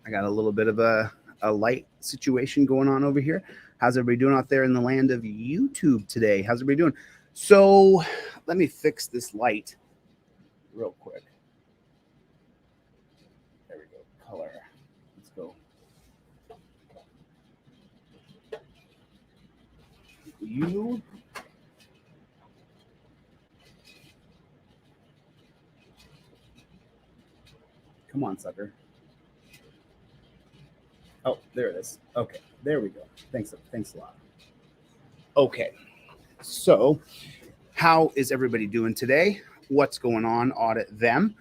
I got a little bit of a light situation going on over here. How's everybody doing out there in the land of YouTube today? How's everybody doing? So let me fix this light real quick. There we go. Color. Let's go. You. Come on, sucker. Oh, there it is. Okay, there we go. Thanks a lot. Okay, so how is everybody doing today? What's going on? Audit Them.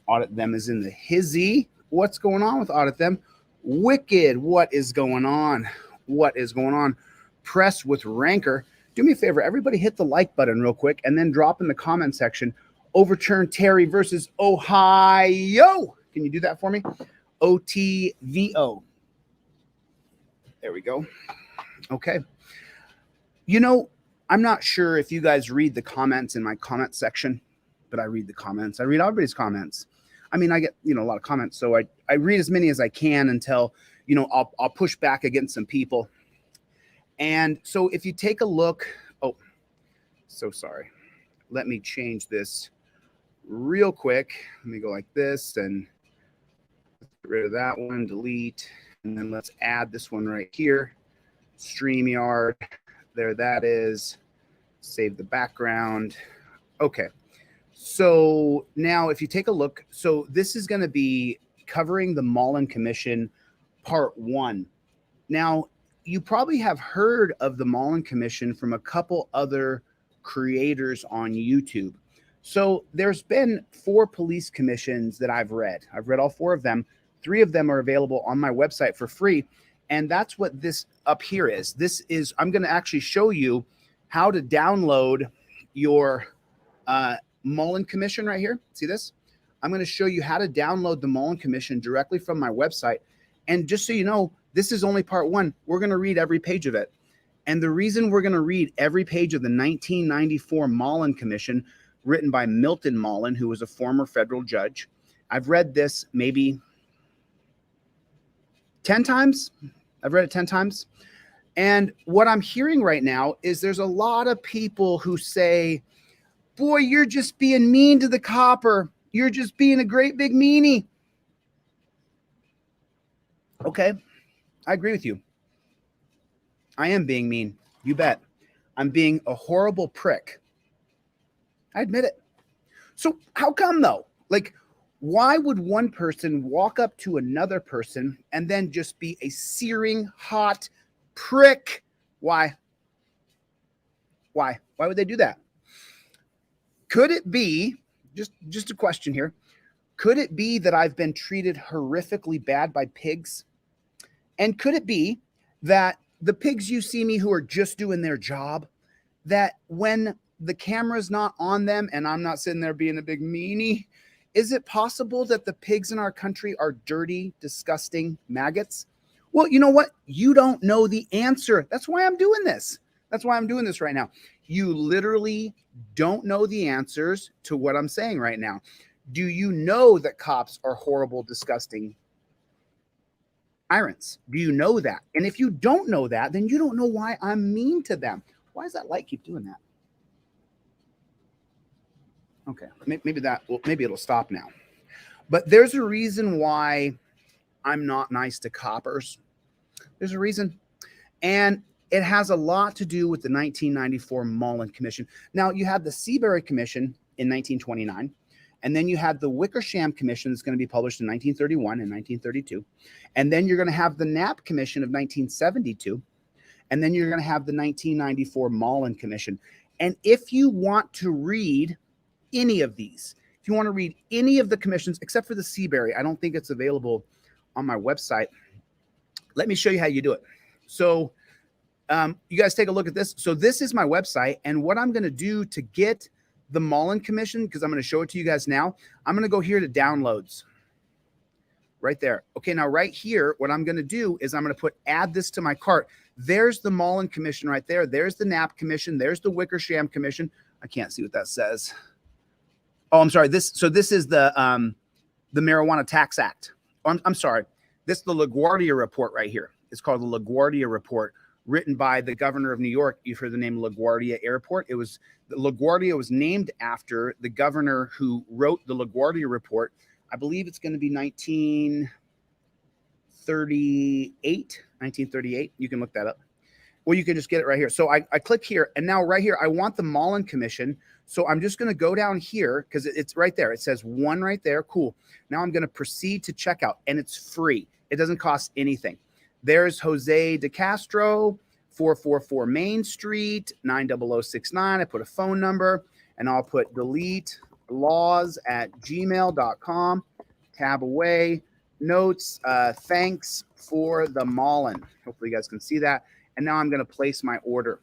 Audit Them is in the hizzy. What's going on with Audit Them? Wicked. What is going on? What is going on? Press with Rancor. Do me a favor, everybody hit the like button real quick and then drop in the comment section, overturn Terry versus Ohio. Can you do that for me? OTVO. There we go. Okay. You know, I'm not sure if you guys read the comments in my comment section, but I read the comments. I read everybody's comments. I mean, I get, a lot of comments. So I read as many as I can until, I'll push back against some people. And so if you take a look, oh, so sorry. Let me change this real quick. Let me go like this and get rid of that one, delete. And then let's add this one right here. StreamYard. There that is. Save the background. Okay. So now if you take a look, so this is going to be covering the Mollen Commission Part 1. Now, you probably have heard of the Mollen Commission from a couple other creators on YouTube. So there's been 4 police commissions that I've read. I've read all 4 of them. 3 of them are available on my website for free. And that's what this up here is. This is, I'm going to actually show you how to download your Mollen Commission right here. See this? I'm going to show you how to download the Mollen Commission directly from my website. And just so you know, this is only part 1. We're going to read every page of it. And the reason we're going to read every page of the 1994 Mollen Commission, written by Milton Mollen, who was a former federal judge. I've read this maybe 10 times. I've read it 10 times. And what I'm hearing right now is there's a lot of people who say, boy, you're just being mean to the copper. You're just being a great big meanie. Okay. I agree with you. I am being mean. You bet. I'm being a horrible prick. I admit it. So how come though? Like, why would one person walk up to another person and then just be a searing hot prick? Why? Why? Why would they do that? Could it be, just a question here, could it be that I've been treated horrifically bad by pigs? And could it be that the pigs you see me who are just doing their job, that when the camera's not on them and I'm not sitting there being a big meanie, is it possible that the pigs in our country are dirty, disgusting maggots? Well, you know what? You don't know the answer. That's why I'm doing this. That's why I'm doing this right now. You literally don't know the answers to what I'm saying right now. Do you know that cops are horrible, disgusting tyrants? Do you know that? And if you don't know that, then you don't know why I'm mean to them. Why does that light keep doing that? Okay, maybe it'll stop now. But there's a reason why I'm not nice to coppers. There's a reason. And it has a lot to do with the 1994 Mollen Commission. Now, you had the Seabury Commission in 1929. And then you had the Wickersham Commission that's going to be published in 1931 and 1932. And then you're going to have the Knapp Commission of 1972. And then you're going to have the 1994 Mollen Commission. And if you want to read any of these, if you want to read any of the commissions, except for the Seabury, I don't think it's available on my website. Let me show you how you do it. So you guys take a look at this. So this is my website. And what I'm going to do to get the Mollen Commission, because I'm going to show it to you guys now, I'm going to go here to downloads right there. Okay, now right here, what I'm going to do is I'm going to add this to my cart. There's the Mollen Commission right there. There's the Knapp Commission. There's the Wickersham Commission. I can't see what that says. Oh, I'm sorry. This is the Marijuana Tax Act. I'm sorry. This is the LaGuardia report right here. It's called the LaGuardia report, written by the governor of New York. You've heard the name LaGuardia Airport. LaGuardia was named after the governor who wrote the LaGuardia report. I believe it's going to be 1938. You can look that up. Well, you can just get it right here. So I click here, and now right here, I want the Mollen Commission. So I'm just going to go down here because it's right there. It says 1 right there. Cool. Now I'm going to proceed to checkout, and it's free. It doesn't cost anything. There's Jose De Castro, 444 Main Street, 90069. I put a phone number, and I'll put Delete Lawz at gmail.com. Tab away. Notes. Thanks for the Mollen. Hopefully you guys can see that. And now I'm going to place my order.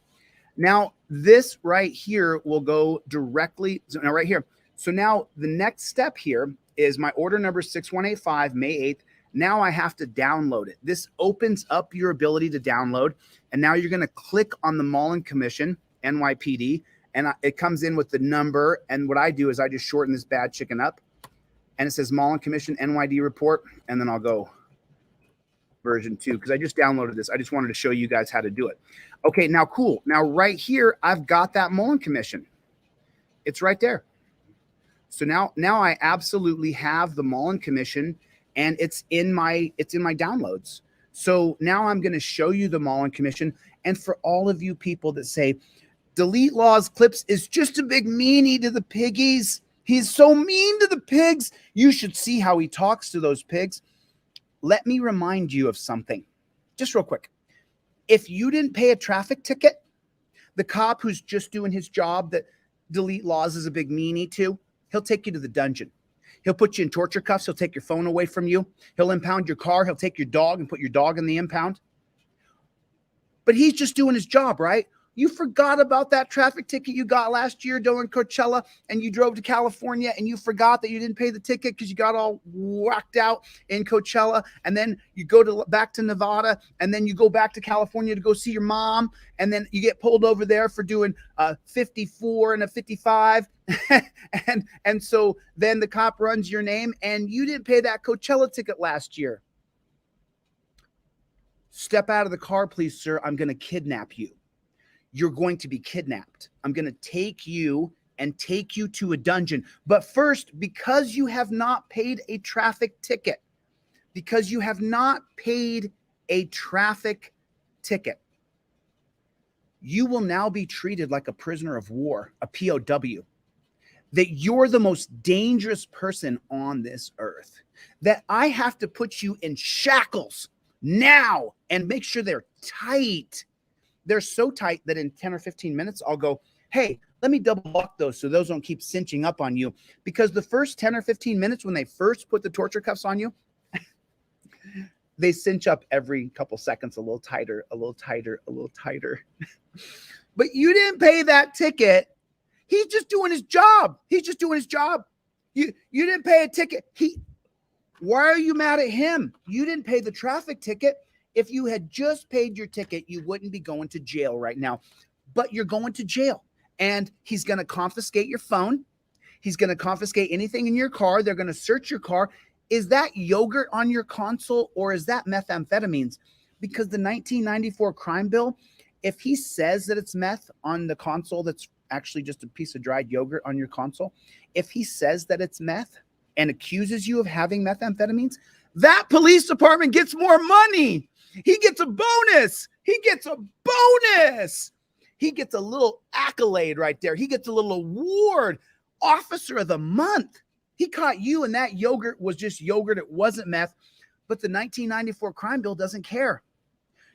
Now this right here will go directly. So now right here. So now the next step here is my order number 6185, May 8th. Now I have to download it. This opens up your ability to download. And now you're going to click on the Mollen Commission, NYPD, and it comes in with the number. And what I do is I just shorten this bad chicken up, and it says Mollen Commission NYD report. And then I'll go version 2 because I just downloaded this. I just wanted to show you guys how to do it. Okay, now cool. Now right here, I've got that Mollen Commission. It's right there. So now I absolutely have the Mollen Commission, and it's in my downloads. So now I'm going to show you the Mollen Commission. And for all of you people that say Delete Lawz clips is just a big meanie to the piggies, he's so mean to the pigs, you should see how he talks to those pigs. Let me remind you of something, just real quick. If you didn't pay a traffic ticket, the cop who's just doing his job that Delete Lawz is a big meanie to, he'll take you to the dungeon. He'll put you in torture cuffs. He'll take your phone away from you. He'll impound your car. He'll take your dog and put your dog in the impound. But he's just doing his job, right? You forgot about that traffic ticket you got last year during Coachella, and you drove to California, and you forgot that you didn't pay the ticket because you got all whacked out in Coachella, and then you go back to Nevada, and then you go back to California to go see your mom, and then you get pulled over there for doing a 54 and a 55, and so then the cop runs your name, and you didn't pay that Coachella ticket last year. Step out of the car, please, sir. I'm going to kidnap you. You're going to be kidnapped. I'm going to take you to a dungeon. But first, because you have not paid a traffic ticket, you will now be treated like a prisoner of war, a POW, that you're the most dangerous person on this earth, that I have to put you in shackles now and make sure they're tight. They're so tight that in 10 or 15 minutes, I'll go, hey, let me double lock those so those don't keep cinching up on you. Because the first 10 or 15 minutes when they first put the torture cuffs on you, they cinch up every couple seconds, a little tighter, a little tighter, a little tighter. But you didn't pay that ticket. He's just doing his job. You didn't pay a ticket. Why are you mad at him? You didn't pay the traffic ticket. If you had just paid your ticket, you wouldn't be going to jail right now. But you're going to jail, and he's going to confiscate your phone. He's going to confiscate anything in your car. They're going to search your car. Is that yogurt on your console, or is that methamphetamines? Because the 1994 crime bill, if he says that it's meth on the console, that's actually just a piece of dried yogurt on your console. If he says that it's meth and accuses you of having methamphetamines, that police department gets more money. He gets a bonus. He gets a little accolade right there. He gets a little award, Officer of the Month. He caught you, and that yogurt was just yogurt. It wasn't meth. But the 1994 crime bill doesn't care.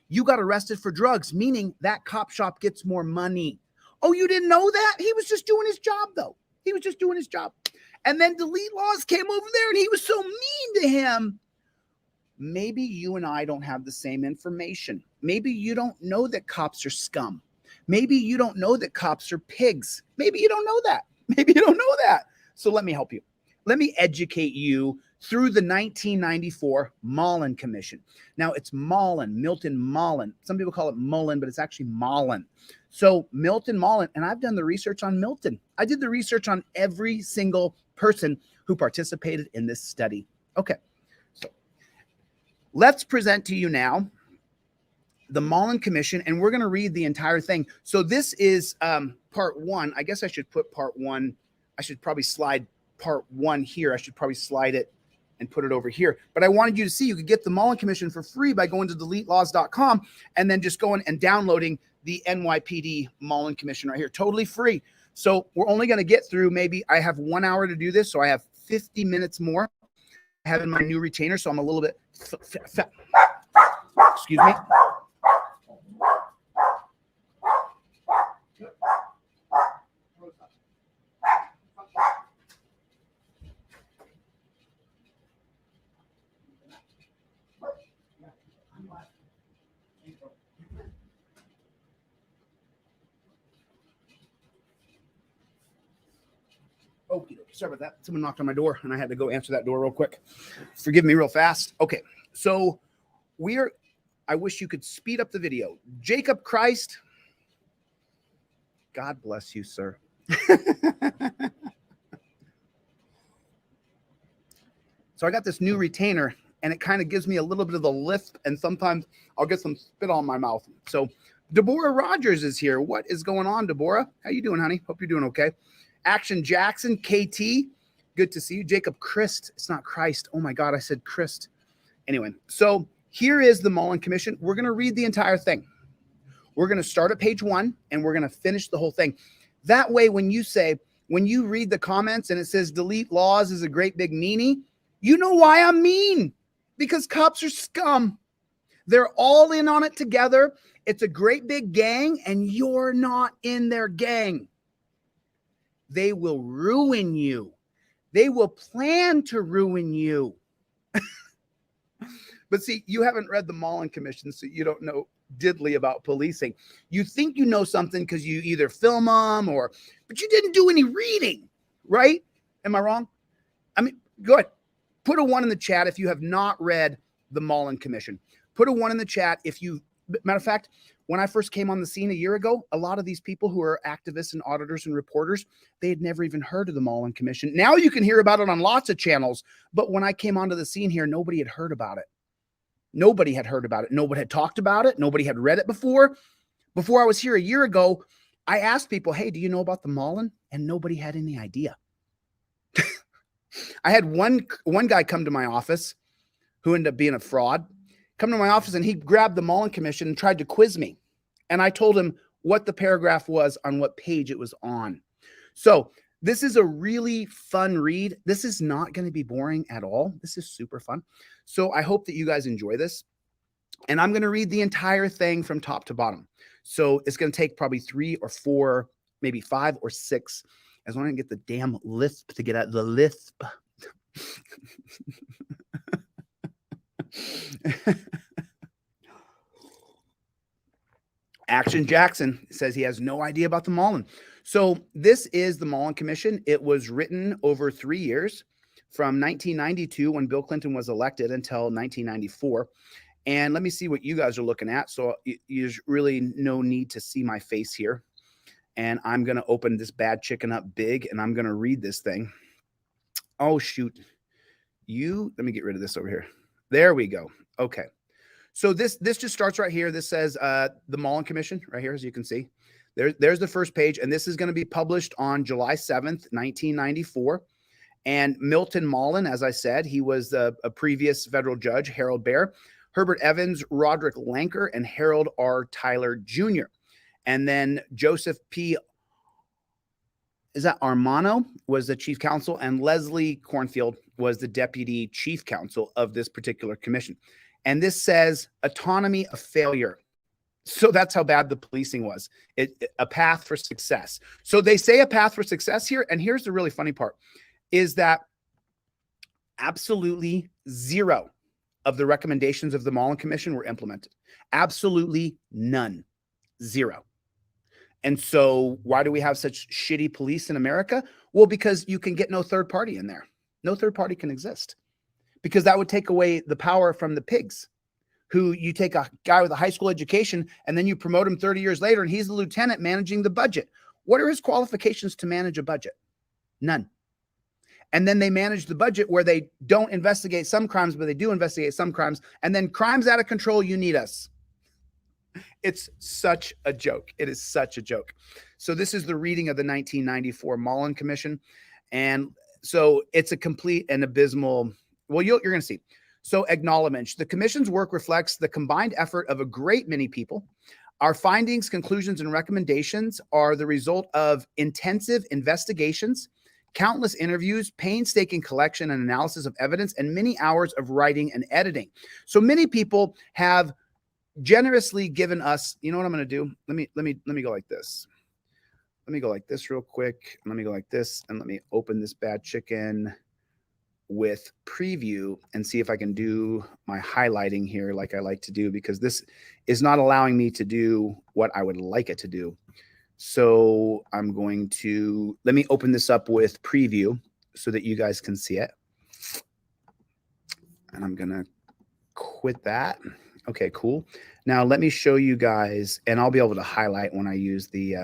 You got arrested for drugs, meaning that cop shop gets more money. Oh, you didn't know that? He was just doing his job, though. He was just doing his job. And then Delete Lawz came over there, and he was so mean to him. Maybe you and I don't have the same information. Maybe you don't know that cops are scum. Maybe you don't know that cops are pigs. Maybe you don't know that. So let me help you. Let me educate you through the 1994 Mollen Commission. Now it's Mollen, Milton Mollen. Some people call it Mollen, but it's actually Mollen. So Milton Mollen, and I've done the research on Milton. I did the research on every single person who participated in this study. Okay. let's present to you now the Mollen Commission, and we're going to read the entire thing. So this is part one. I guess I should put part one. I should probably slide part one here. I should probably slide it and put it over here. But I wanted you to see you could get the Mollen Commission for free by going to DeleteLawz.com and then just going and downloading the NYPD Mollen Commission right here. Totally free. So we're only going to get through, maybe I have 1 hour to do this, so I have 50 minutes more. I have in my new retainer, so I'm a little bit, excuse me. Okay, sorry about that. Someone knocked on my door and I had to go answer that door real quick. Forgive me real fast. Okay, so I wish you could speed up the video. Jacob Christ, God bless you, sir. So I got this new retainer and it kind of gives me a little bit of the lisp, and sometimes I'll get some spit on my mouth. So Deborah Rogers is here. What is going on, Deborah? How you doing, honey? Hope you're doing okay. Action Jackson, KT, good to see you. Jacob Christ, it's not Christ. Oh my God, I said Christ. Anyway, so here is the Mollen Commission. We're going to read the entire thing. We're going to start at page 1 and we're going to finish the whole thing. That way, when you read the comments and it says Delete Lawz is a great big meanie, you know why I'm mean. Because cops are scum. They're all in on it together. It's a great big gang and you're not in their gang. They will ruin you. They will plan to ruin you. But see, you haven't read the Mollen Commission, so you don't know diddly about policing. You think you know something because you either film them but you didn't do any reading, right? Am I wrong? I mean, go ahead. Put a 1 in the chat if you have not read the Mollen Commission. Put a 1 in the chat if you, matter of fact, when I first came on the scene a year ago, a lot of these people who are activists and auditors and reporters, they had never even heard of the Mollen Commission. Now you can hear about it on lots of channels. But when I came onto the scene here, nobody had heard about it. Nobody had heard about it. Nobody had talked about it. Nobody had read it before. Before I was here a year ago, I asked people, hey, do you know about the Mollen? And nobody had any idea. I had one guy come to my office who ended up being a fraud. Come to my office and he grabbed the Mollen Commission and tried to quiz me. And I told him what the paragraph was on what page it was on. So this is a really fun read. This is not going to be boring at all. This is super fun. So I hope that you guys enjoy this. And I'm going to read the entire thing from top to bottom. So it's going to take probably 3 or 4, maybe 5 or 6. As long as I can get the damn lisp to get out the lisp. Action Jackson says he has no idea about the Mollen. So this is the Mollen Commission. It was written over 3 years from 1992 when Bill Clinton was elected until 1994. And let me see what you guys are looking at. So there's really no need to see my face here. And I'm going to open this bad chicken up big and I'm going to read this thing. Oh, shoot. Let me get rid of this over here. There we go. Okay. So this just starts right here. This says the Mollen Commission right here, as you can see. There's the first page, and this is going to be published on July 7th, 1994. And Milton Mollen, as I said, he was a previous federal judge, Harold Baer, Herbert Evans, Roderick Lanker, and Harold R. Tyler Jr. And then Joseph P. Armano was the chief counsel, and Leslie Cornfield was the deputy chief counsel of this particular commission. And this says autonomy of failure. So that's how bad the policing was. A path for success. So they say a path for success here. And here's the really funny part is that absolutely 0 of the recommendations of the Mollen Commission were implemented. Absolutely none. 0. And so why do we have such shitty police in America? Well, because you can get no third party in there. No third party can exist because that would take away the power from the pigs, who you take a guy with a high school education and then you promote him 30 years later and he's the lieutenant managing the budget. What are his qualifications to manage a budget? None. And then they manage the budget where they don't investigate some crimes, but they do investigate some crimes. And then crimes out of control, you need us. It's such a joke. It is such a joke. So this is the reading of the 1994 Mollen Commission. And so it's a complete and abysmal, well, you're going to see. So acknowledgement. The commission's work reflects the combined effort of a great many people. Our findings, conclusions, and recommendations are the result of intensive investigations, countless interviews, painstaking collection and analysis of evidence, and many hours of writing and editing. So many people have generously given us, you know what I'm going to do? Let me go like this. Let me go like this real quick. Let me go like this, and let me open this bad chicken with preview and see if I can do my highlighting here like I like to do, because this is not allowing me to do what I would like it to do. So I'm going to, let me open this up with preview so that you guys can see it. And I'm going to quit that. Okay, cool. Now let me show you guys, and I'll be able to highlight when I use the,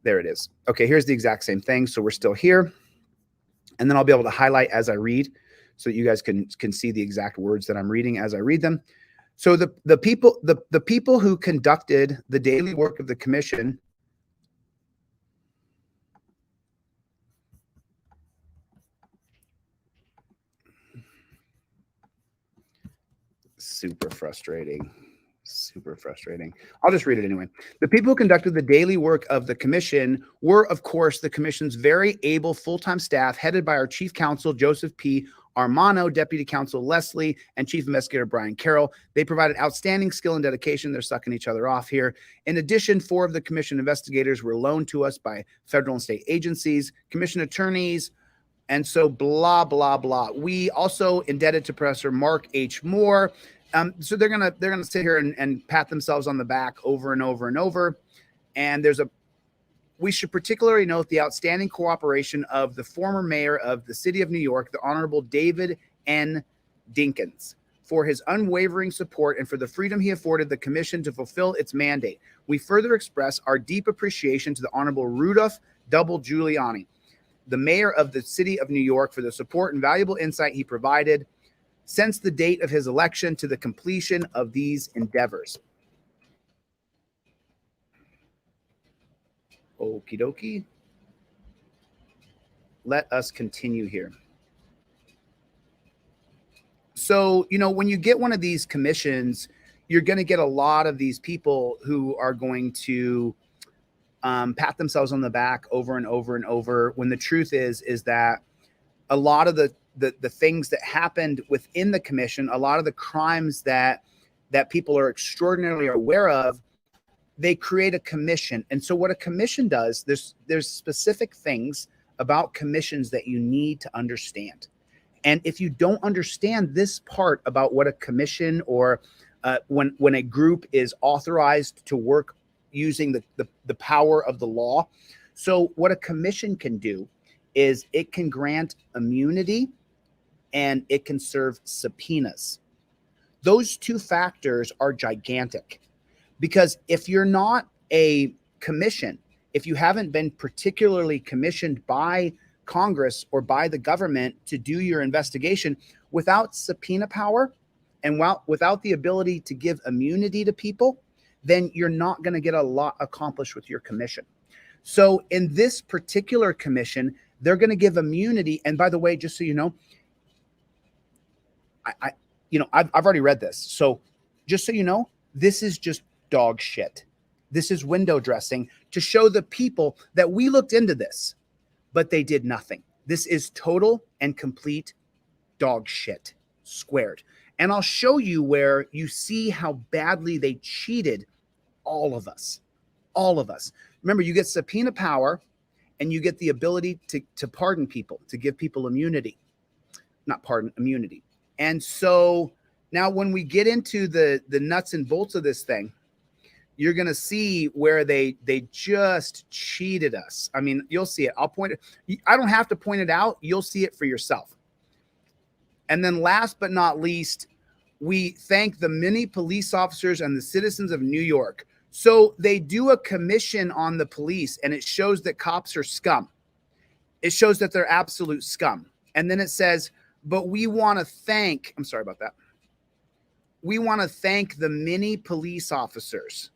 there it is. Okay, here's the exact same thing. So we're still here. And then I'll be able to highlight as I read so that you guys can see the exact words that I'm reading as I read them. So the people who conducted the daily work of the commission super frustrating. Super frustrating. I'll just read it anyway. The people who conducted the daily work of the commission were, of course, the commission's very able full-time staff, headed by our chief counsel, Joseph P. Armano, deputy counsel Leslie, and chief investigator Brian Carroll. They provided outstanding skill and dedication. They're sucking each other off here. In addition, 4 of the commission investigators were loaned to us by federal and state agencies, commission attorneys, and so blah, blah, blah. We also indebted to Professor Mark H. Moore. So they're gonna sit here and pat themselves on the back over and over and over. And we should particularly note the outstanding cooperation of the former mayor of the city of New York, the Honorable David N. Dinkins, for his unwavering support and for the freedom he afforded the commission to fulfill its mandate. We further express our deep appreciation to the Honorable Rudolph W. Giuliani, the mayor of the city of New York, for the support and valuable insight he provided since the date of his election to the completion of these endeavors. Okie dokie. Let us continue here. So, you know, when you get one of these commissions, you're going to get a lot of these people who are going to pat themselves on the back over and over and over, when the truth is that a lot of the things that happened within the commission, a lot of the crimes that people are extraordinarily aware of, they create a commission. And so what a commission does, there's specific things about commissions that you need to understand. And if you don't understand this part about what a commission or when a group is authorized to work using the power of the law, so what a commission can do is it can grant immunity and it can serve subpoenas. Those two factors are gigantic, because if you're not a commission, if you haven't been particularly commissioned by Congress or by the government to do your investigation, without subpoena power and without the ability to give immunity to people, then you're not going to get a lot accomplished with your commission. So in this particular commission, they're going to give immunity. And by the way, just so you know, I've already read this. So just so you know, this is just dog shit. This is window dressing to show the people that we looked into this, but they did nothing. This is total and complete dog shit squared. And I'll show you where you see how badly they cheated all of us. All of us. Remember, you get subpoena power and you get the ability to pardon people, to give people immunity. Not pardon, immunity. And so now when we get into the nuts and bolts of this thing, you're going to see where they just cheated us. I mean, you'll see it. I'll point it. I don't have to point it out. You'll see it for yourself. And then last but not least, we thank the many police officers and the citizens of New York. So they do a commission on the police and it shows that cops are scum. It shows that they're absolute scum. And then it says, but we want to thank, I'm sorry about that. We want to thank the many police officers.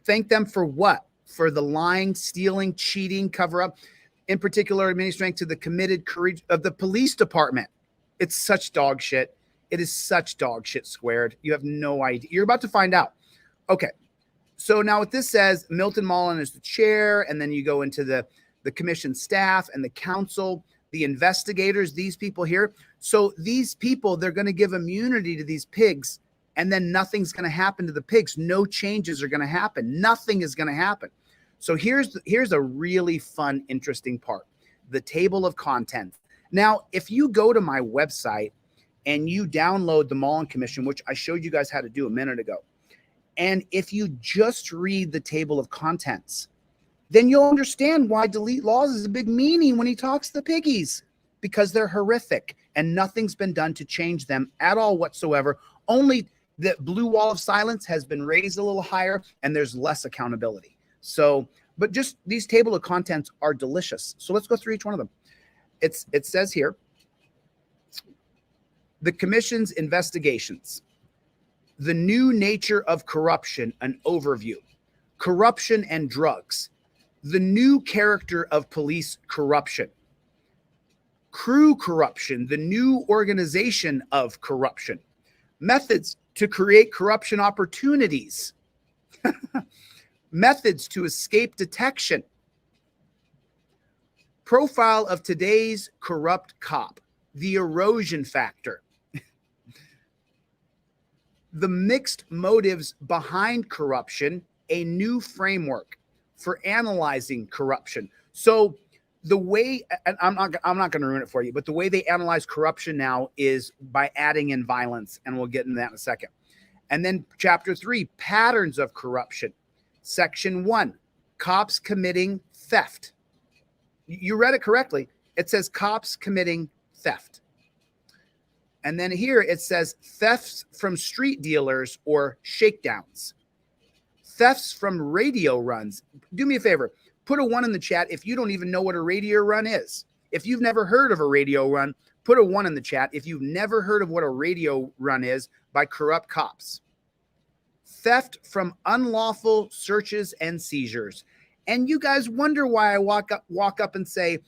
Thank them for what? For the lying, stealing, cheating, cover up, in particular, administering to the committed courage of the police department. It's such dog shit. It is such dog shit squared. You have no idea. You're about to find out. Okay. So now what this says, Milton Mollen is the chair, and then you go into the commission staff and the council, the investigators, these people here. So these people, they're going to give immunity to these pigs, and then nothing's going to happen to the pigs. No changes are going to happen. Nothing is going to happen. So here's a really fun, interesting part, the table of contents. Now, if you go to my website and you download the Mollen Commission, which I showed you guys how to do a minute ago, and if you just read the table of contents, then you'll understand why Delete Lawz is a big meanie when he talks to the piggies, because they're horrific and nothing's been done to change them at all whatsoever. Only the blue wall of silence has been raised a little higher and there's less accountability. So, but just these table of contents are delicious. So let's go through each one of them. It says here, the commission's investigations, the new nature of corruption, an overview, corruption and drugs, the new character of police corruption, crew corruption, the new organization of corruption, methods to create corruption opportunities, methods to escape detection, profile of today's corrupt cop, the erosion factor, the mixed motives behind corruption, a new framework for analyzing corruption. So the way, and I'm not going to ruin it for you, but the way they analyze corruption now is by adding in violence, and we'll get into that in a second. And then chapter 3, patterns of corruption. Section 1, cops committing theft. You read it correctly. It says cops committing theft. And then here it says thefts from street dealers or shakedowns. Thefts from radio runs. Do me a favor. Put a 1 in the chat if you don't even know what a radio run is. If you've never heard of a radio run, put a 1 in the chat if you've never heard of what a radio run is by corrupt cops. Theft from unlawful searches and seizures. And you guys wonder why I walk up and say,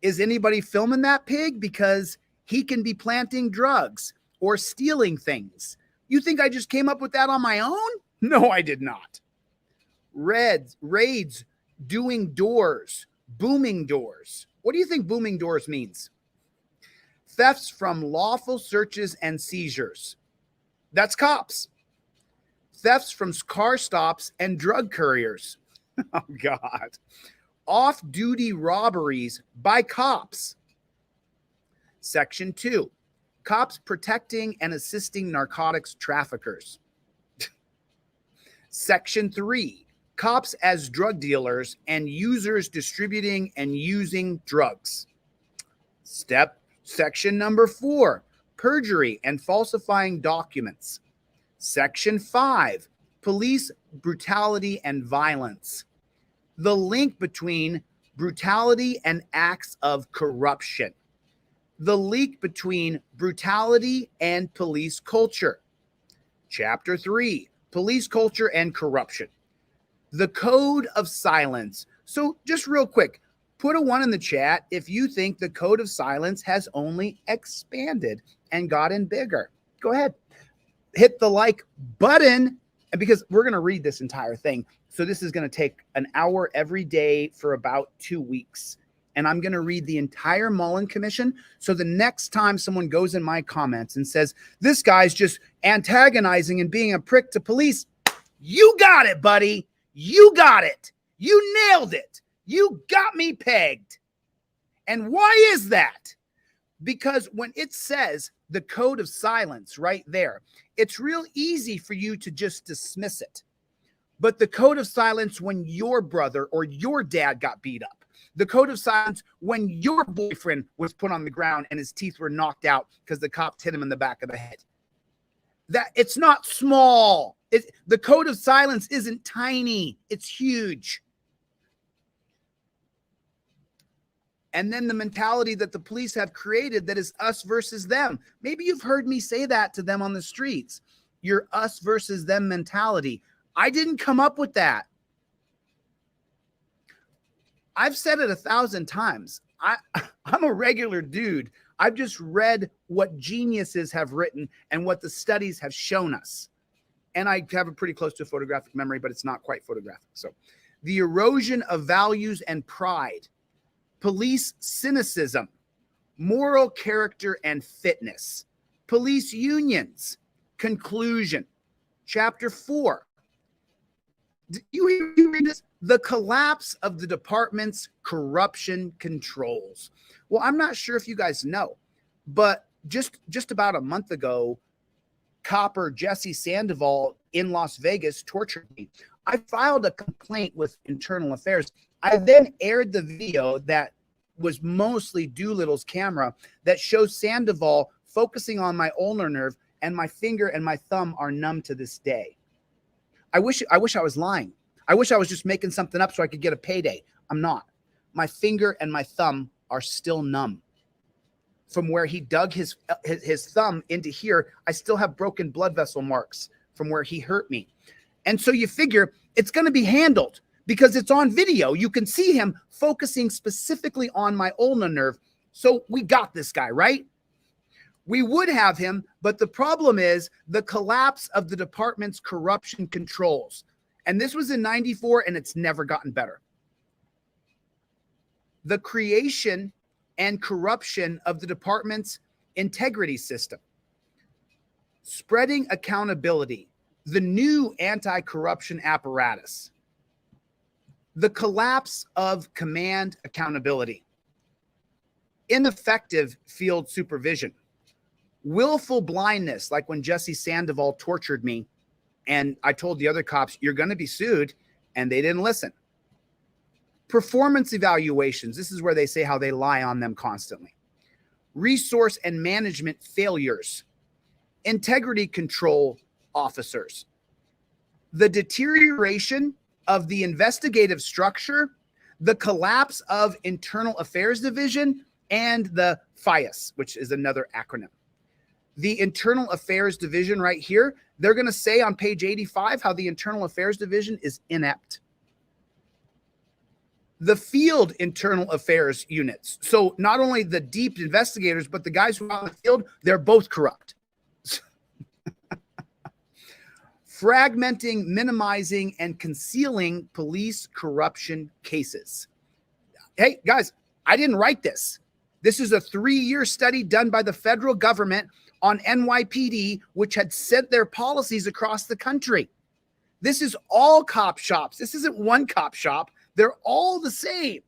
is anybody filming that pig? Because he can be planting drugs or stealing things. You think I just came up with that on my own? No, I did not. Raids, doing doors, booming doors. What do you think booming doors means? Thefts from lawful searches and seizures. That's cops. Thefts from car stops and drug couriers. Oh, God. Off-duty robberies by cops. Section 2, cops protecting and assisting narcotics traffickers. Section 3, cops as drug dealers and users distributing and using drugs. Section number 4, perjury and falsifying documents. Section 5, police brutality and violence. The link between brutality and acts of corruption. The link between brutality and police culture. Chapter 3, police culture and corruption. The code of silence. So just real quick, put a 1 in the chat if you think the code of silence has only expanded and gotten bigger. Go ahead. Hit the like button, and because we're going to read this entire thing. So this is going to take an hour every day for about 2 weeks. And I'm going to read the entire Mollen Commission. So the next time someone goes in my comments and says, this guy's just antagonizing and being a prick to police, you got it, buddy. You got it. You nailed it. You got me pegged. And why is that? Because when it says the code of silence right there, it's real easy for you to just dismiss it. But the code of silence when your brother or your dad got beat up, the code of silence when your boyfriend was put on the ground and his teeth were knocked out because the cops hit him in the back of the head. That it's not small. The code of silence isn't tiny. It's huge. And then the mentality that the police have created that is us versus them. Maybe you've heard me say that to them on the streets. Your us versus them mentality. I didn't come up with that. I've said it 1,000 times. I'm a regular dude. I've just read what geniuses have written and what the studies have shown us. And I have a pretty close to photographic memory, but it's not quite photographic. So the erosion of values and pride, police cynicism, moral character and fitness, police unions, conclusion, chapter 4. You read this? The collapse of the department's corruption controls. Well, I'm not sure if you guys know, but just about a month ago, copper Jesse Sandoval in Las Vegas tortured me. I filed a complaint with Internal Affairs. I then aired the video that was mostly Doolittle's camera that shows Sandoval focusing on my ulnar nerve, and my finger and my thumb are numb to this day. I wish I was lying. I wish I was just making something up so I could get a payday. I'm not. My finger and my thumb are still numb. From where he dug his thumb into here, I still have broken blood vessel marks from where he hurt me. And so you figure it's going to be handled because it's on video. You can see him focusing specifically on my ulnar nerve. So we got this guy, right? We would have him, but the problem is the collapse of the department's corruption controls. And this was in 94, and it's never gotten better. The creation and corruption of the department's integrity system. Spreading accountability. The new anti-corruption apparatus. The collapse of command accountability. Ineffective field supervision. Willful blindness, like when Jesse Sandoval tortured me and I told the other cops, you're going to be sued, and they didn't listen. Performance evaluations. This is where they say how they lie on them constantly. Resource and management failures. Integrity control officers. The deterioration of the investigative structure, the collapse of Internal Affairs Division, and the FIAS, which is another acronym. The Internal Affairs Division right here, they're going to say on page 85 how the Internal Affairs Division is inept. The field internal affairs units. So not only the deep investigators, but the guys who are on the field, they're both corrupt. Fragmenting, minimizing, and concealing police corruption cases. Hey, guys, I didn't write this. This is a 3-year study done by the federal government on NYPD, which had sent their policies across the country. This is all cop shops. This isn't one cop shop. They're all the same.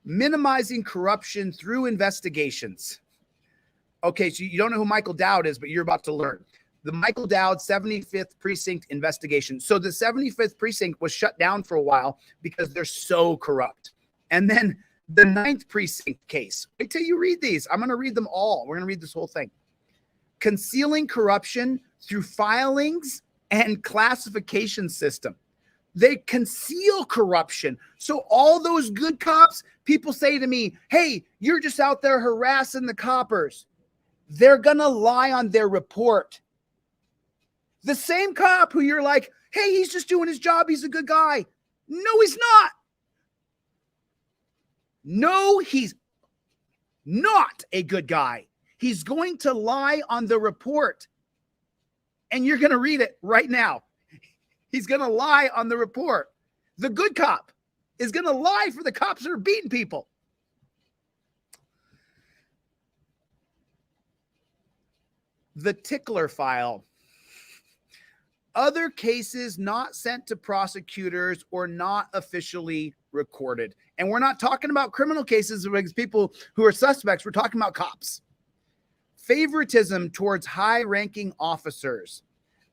Minimizing corruption through investigations. Okay, so you don't know who Michael Dowd is, but you're about to learn. The Michael Dowd 75th Precinct investigation. So the 75th Precinct was shut down for a while because they're so corrupt. And then the 9th Precinct case. Wait till you read these. I'm going to read them all. We're going to read this whole thing. Concealing corruption through filings and classification system. They conceal corruption. So all those good cops, people say to me, hey, you're just out there harassing the coppers. They're going to lie on their report. The same cop who you're like, hey, he's just doing his job. He's a good guy. No, he's not. No, he's not a good guy. He's going to lie on the report. And you're going to read it right now. He's going to lie on the report. The good cop is going to lie for the cops that are beating people. The tickler file. Other cases not sent to prosecutors or not officially recorded. And we're not talking about criminal cases with people who are suspects. We're talking about cops. Favoritism towards high-ranking officers.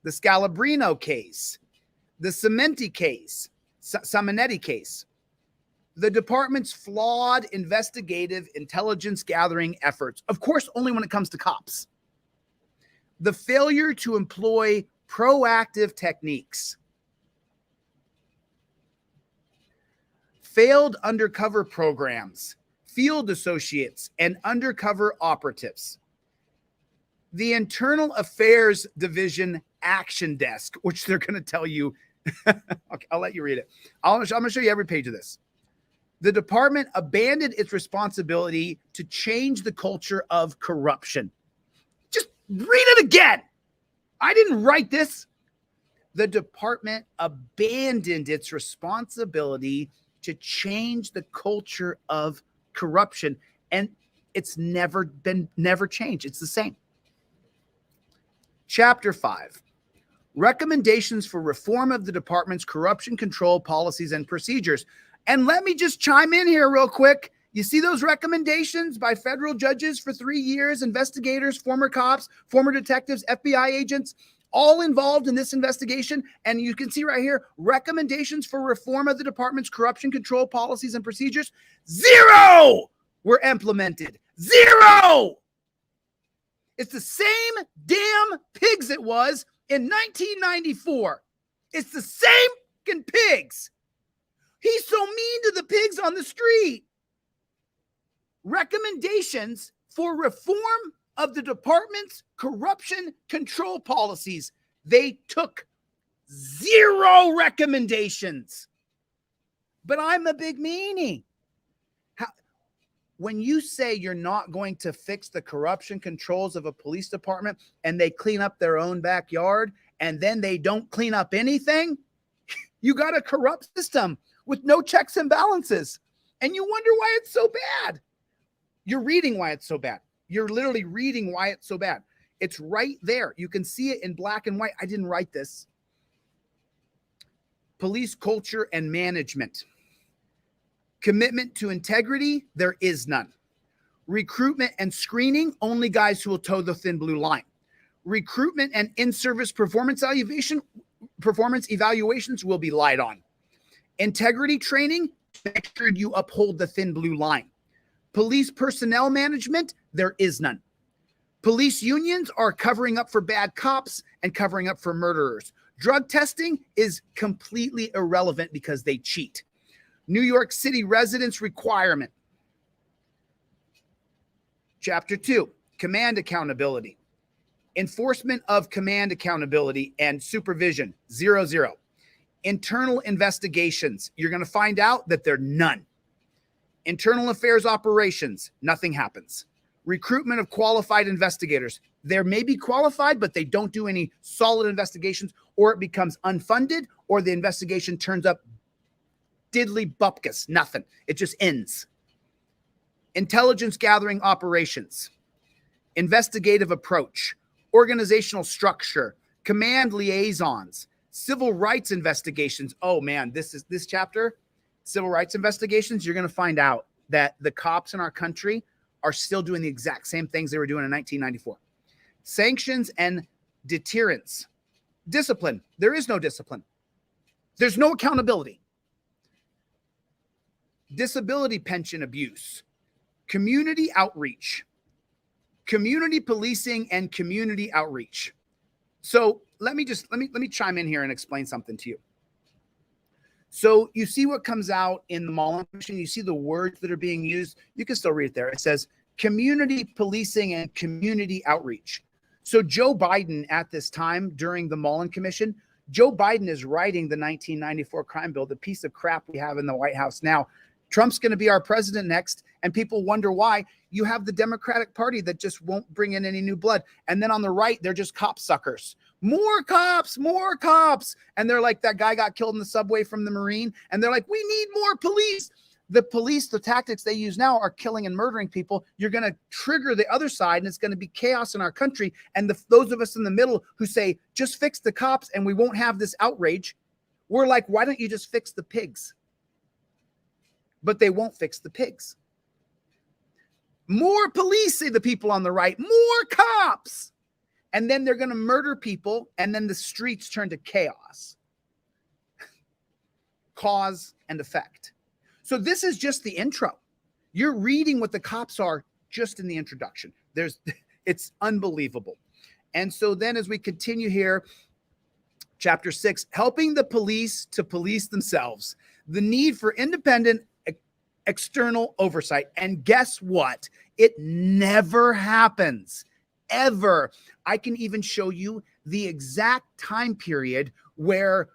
The Scalabrino case. The Simonetti case. The department's flawed investigative intelligence gathering efforts. Of course, only when it comes to cops. The failure to employ proactive techniques. failed undercover programs, field associates, and undercover operatives. The Internal Affairs Division Action Desk, which they're going to tell you. Okay, I'll let you read it. I'm going to show you every page of this. The department abandoned its responsibility to change the culture of corruption. Just read it again. I didn't write this. The department abandoned its responsibility to change the culture of corruption, and it's never changed. It's the same. Chapter 5, recommendations for reform of the department's corruption control policies and procedures. And let me just chime in here real quick. You see those recommendations by federal judges for 3 years, investigators, former cops, former detectives, FBI agents, all involved in this investigation. And you can see right here, recommendations for reform of the department's corruption control policies and procedures. 0 were implemented. 0. It's the same damn pigs it was in 1994. It's the same fucking pigs. He's so mean to the pigs on the street. Recommendations for reform of the department's corruption control policies. They took 0 recommendations. But I'm a big meanie. When you say you're not going to fix the corruption controls of a police department and they clean up their own backyard and then they don't clean up anything, you got a corrupt system with no checks and balances. And you wonder why it's so bad. You're reading why it's so bad. You're literally reading why it's so bad. It's right there. You can see it in black and white. I didn't write this. Police culture and management. Commitment to integrity, there is none. Recruitment and screening, only guys who will toe the thin blue line. Recruitment and in-service performance evaluations will be lied on. Integrity training, make sure you uphold the thin blue line. Police personnel management, there is none. Police unions are covering up for bad cops and covering up for murderers. Drug testing is completely irrelevant because they cheat. New York City residence requirement. Chapter 2, command accountability. Enforcement of command accountability and supervision, 0. Internal investigations, you're going to find out that they're none. Internal affairs operations, nothing happens. Recruitment of qualified investigators. They may be qualified, but they don't do any solid investigations, or it becomes unfunded, or the investigation turns up diddly bupkis, nothing. It just ends. Intelligence gathering operations. Investigative approach. Organizational structure. Command liaisons. Civil rights investigations. Oh man, this chapter, civil rights investigations, you're going to find out that the cops in our country are still doing the exact same things they were doing in 1994. Sanctions and deterrence. Discipline. There is no discipline. There's no accountability. Disability pension abuse. Community outreach. Community policing and community outreach. So let me chime in here and explain something to you. So you see what comes out in the Mollen Commission. You see the words that are being used. You can still read it there. It says community policing and community outreach. So Joe Biden at this time during the Mollen Commission, Joe Biden is writing the 1994 crime bill, the piece of crap we have in the White House now. Trump's going to be our president next, and people wonder why. You have the Democratic Party that just won't bring in any new blood. And then on the right, they're just cop suckers. More cops, more cops. And they're like, that guy got killed in the subway from the Marine. And they're like, we need more police. The police, the tactics they use now are killing and murdering people. You're going to trigger the other side, and it's going to be chaos in our country. And those of us in the middle who say, just fix the cops and we won't have this outrage, we're like, why don't you just fix the pigs? But they won't fix the pigs. More police, say the people on the right, more cops. And then they're going to murder people, and then the streets turn to chaos. Cause and effect. So this is just the intro. You're reading what the cops are just in the introduction. It's unbelievable. And so then as we continue here, chapter 6, helping the police to police themselves. The need for independent external oversight. And guess what? It never happens, ever. I can even show you the exact time period where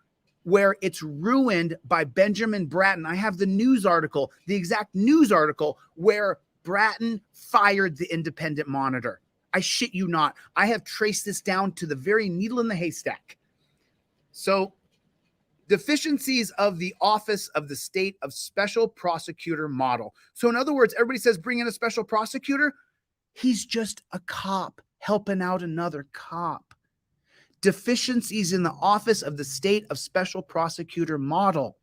it's ruined by Benjamin Bratton. I have the news article, the exact news article where Bratton fired the Independent Monitor. I shit you not. I have traced this down to the very needle in the haystack. So, deficiencies of the Office of the State of Special Prosecutor model. So in other words, everybody says bring in a special prosecutor. He's just a cop helping out another cop. Deficiencies in the Office of the State of Special Prosecutor model.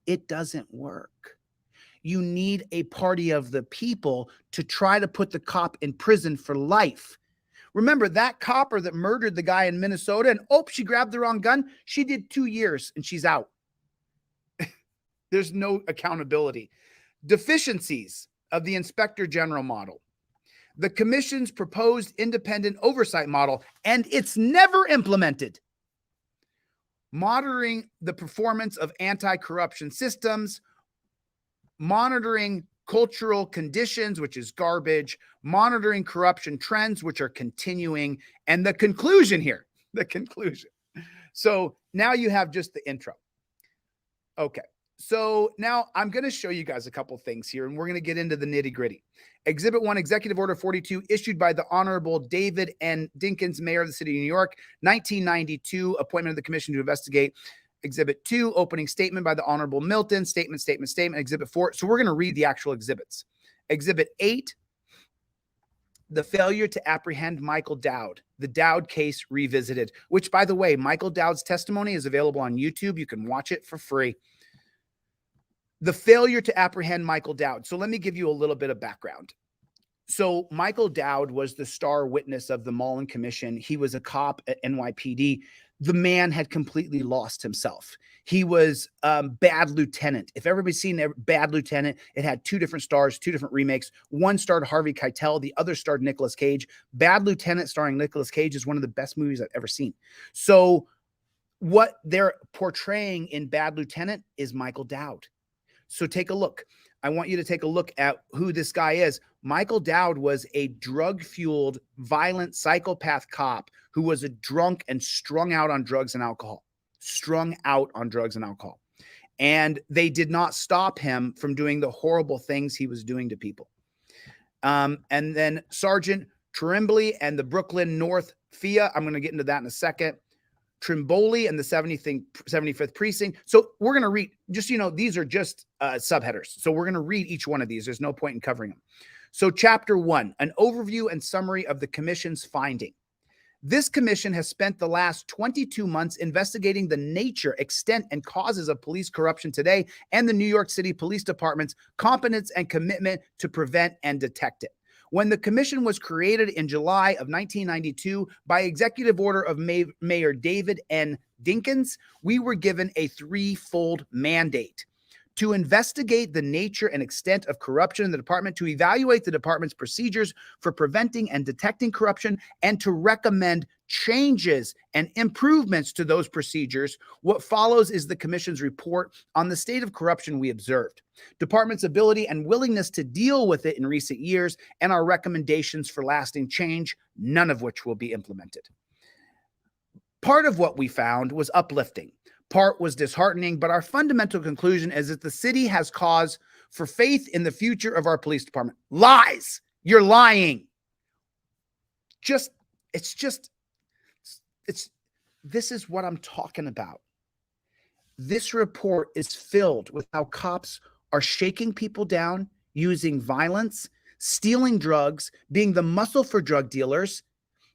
It doesn't work. You need a party of the people to try to put the cop in prison for life. Remember that copper that murdered the guy in Minnesota and, she grabbed the wrong gun. She did 2 years and she's out. There's no accountability. Deficiencies of the Inspector General model. The commission's proposed independent oversight model, and it's never implemented. Monitoring the performance of anti-corruption systems, monitoring cultural conditions, which is garbage, monitoring corruption trends, which are continuing, and the conclusion here, the conclusion. So now you have just the intro. Okay, so now I'm going to show you guys a couple things here, and we're going to get into the nitty gritty. Exhibit 1, Executive Order 42, issued by the Honorable David N. Dinkins, Mayor of the City of New York, 1992, appointment of the commission to investigate. Exhibit 2, opening statement by the Honorable Milton, statement. Exhibit 4. So we're going to read the actual exhibits. Exhibit 8, the failure to apprehend Michael Dowd, the Dowd case revisited, which, by the way, Michael Dowd's testimony is available on YouTube. You can watch it for free. The failure to apprehend Michael Dowd. So let me give you a little bit of background. So Michael Dowd was the star witness of the Mollen Commission. He was a cop at NYPD. The man had completely lost himself. He was Bad Lieutenant. If everybody's seen Bad Lieutenant, it had 2 different stars, 2 different remakes. One starred Harvey Keitel. The other starred Nicolas Cage. Bad Lieutenant starring Nicolas Cage is one of the best movies I've ever seen. So what they're portraying in Bad Lieutenant is Michael Dowd. So take a look. I want you to take a look at who this guy is. Michael Dowd was a drug-fueled, violent psychopath cop who was a drunk and strung out on drugs and alcohol. And they did not stop him from doing the horrible things he was doing to people. And then Sergeant Tremblay and the Brooklyn North FIA, I'm going to get into that in a second. Trimboli and the 75th precinct. So we're going to read, just, these are just subheaders. So we're going to read each one of these. There's no point in covering them. So chapter 1, an overview and summary of the commission's finding. This commission has spent the last 22 months investigating the nature, extent, and causes of police corruption today and the New York City Police Department's competence and commitment to prevent and detect it. When the commission was created in July of 1992 by executive order of Mayor David N. Dinkins, we were given a 3-fold mandate: to investigate the nature and extent of corruption in the department, to evaluate the department's procedures for preventing and detecting corruption, and to recommend changes and improvements to those procedures. What follows is the commission's report on the state of corruption we observed, department's ability and willingness to deal with it in recent years, and our recommendations for lasting change, none of which will be implemented. Part of what we found was uplifting. Part was disheartening, but our fundamental conclusion is that the city has cause for faith in the future of our police department. Lies. You're lying. This is what I'm talking about. This report is filled with how cops are shaking people down, using violence, stealing drugs, being the muscle for drug dealers.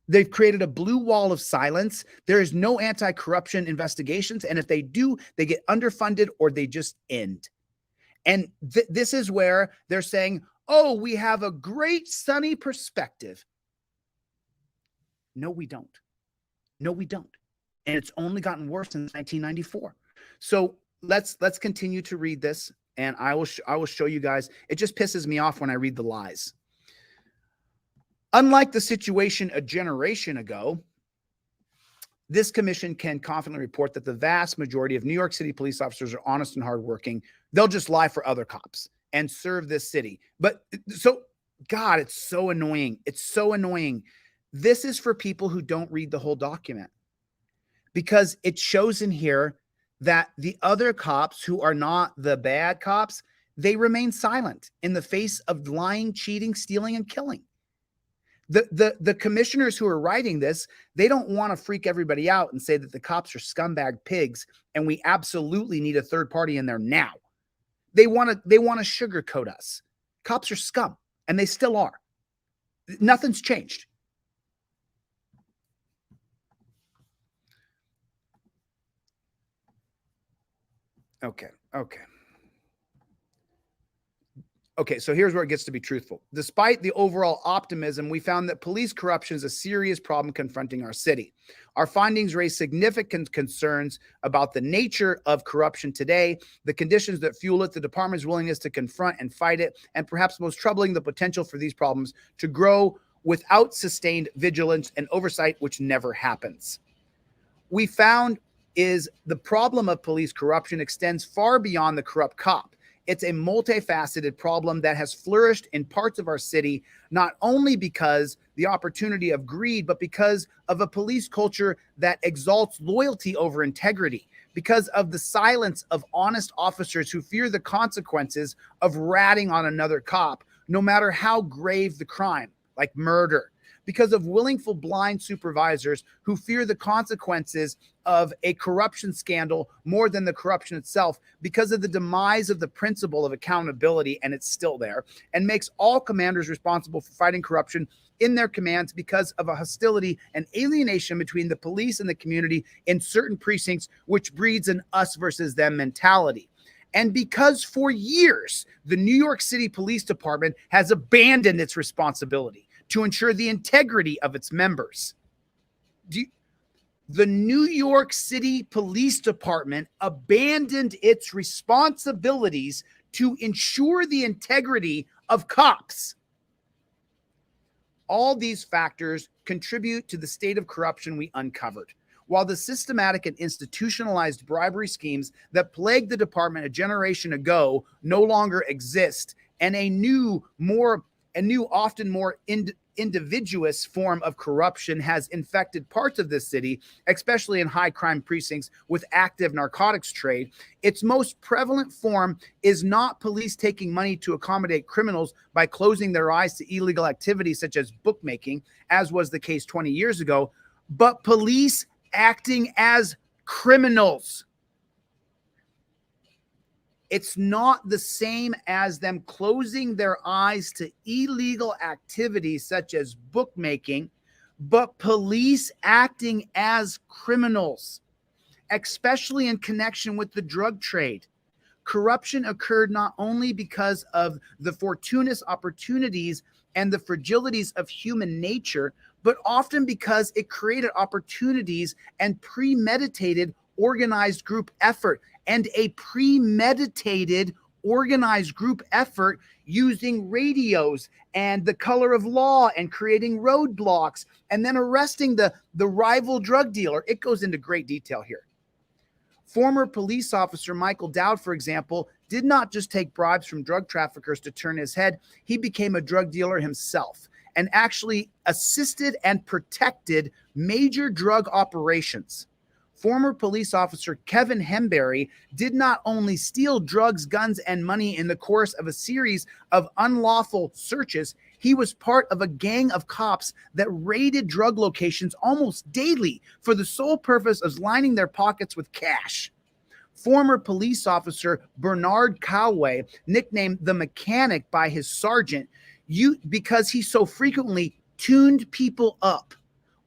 They've created a blue wall of silence. There is no anti-corruption investigations. And if they do, they get underfunded or they just end. And this is where they're saying, oh, we have a great sunny perspective. No, we don't. No, we don't. And it's only gotten worse since 1994. So let's continue to read this. And I will show you guys. It just pisses me off when I read the lies. Unlike the situation a generation ago, this commission can confidently report that the vast majority of New York City police officers are honest and hardworking. They'll just lie for other cops. and serve this city. But so, God, it's so annoying. It's so annoying. This is for people who don't read the whole document, because it shows in here that the other cops who are not the bad cops, they remain silent in the face of lying, cheating, stealing, and killing. The commissioners who are writing this, they don't want to freak everybody out and say that the cops are scumbag pigs and we absolutely need a third party in there now. They want to sugarcoat us. Cops are scum, and they still are. Nothing's changed. Okay, so here's where it gets to be truthful. Despite the overall optimism, we found that police corruption is a serious problem confronting our city. Our findings raise significant concerns about the nature of corruption today, the conditions that fuel it, the department's willingness to confront and fight it, and perhaps most troubling, the potential for these problems to grow without sustained vigilance and oversight, which never happens. We found is the problem of police corruption extends far beyond the corrupt cop. It's a multifaceted problem that has flourished in parts of our city, not only because the opportunity of greed, but because of a police culture that exalts loyalty over integrity, because of the silence of honest officers who fear the consequences of ratting on another cop, no matter how grave the crime, like murder, because of willful blind supervisors who fear the consequences of a corruption scandal more than the corruption itself, because of the demise of the principle of accountability, and it's still there, and makes all commanders responsible for fighting corruption in their commands because of a hostility and alienation between the police and the community in certain precincts, which breeds an us versus them mentality. And because for years, the New York City Police Department has abandoned its responsibility to ensure the integrity of its members. The New York City Police Department abandoned its responsibilities to ensure the integrity of cops. All these factors contribute to the state of corruption we uncovered. While the systematic and institutionalized bribery schemes that plagued the department a generation ago no longer exist, and a new, often more individuous form of corruption has infected parts of this city, especially in high crime precincts with active narcotics trade. Its most prevalent form is not police taking money to accommodate criminals by closing their eyes to illegal activities such as bookmaking, as was the case 20 years ago, but police acting as criminals. It's not the same as them closing their eyes to illegal activities such as bookmaking, but police acting as criminals, especially in connection with the drug trade. Corruption occurred not only because of the fortuitous opportunities and the fragilities of human nature, but often because it created opportunities and premeditated organized group effort, and a premeditated organized group effort using radios and the color of law and creating roadblocks and then arresting the rival drug dealer. It goes into great detail here. Former police officer Michael Dowd, for example, did not just take bribes from drug traffickers to turn his head. He became a drug dealer himself and actually assisted and protected major drug operations. Former police officer Kevin Hemberry did not only steal drugs, guns, and money in the course of a series of unlawful searches, he was part of a gang of cops that raided drug locations almost daily for the sole purpose of lining their pockets with cash. Former police officer Bernard Coway, nicknamed the Mechanic by his sergeant, because he so frequently tuned people up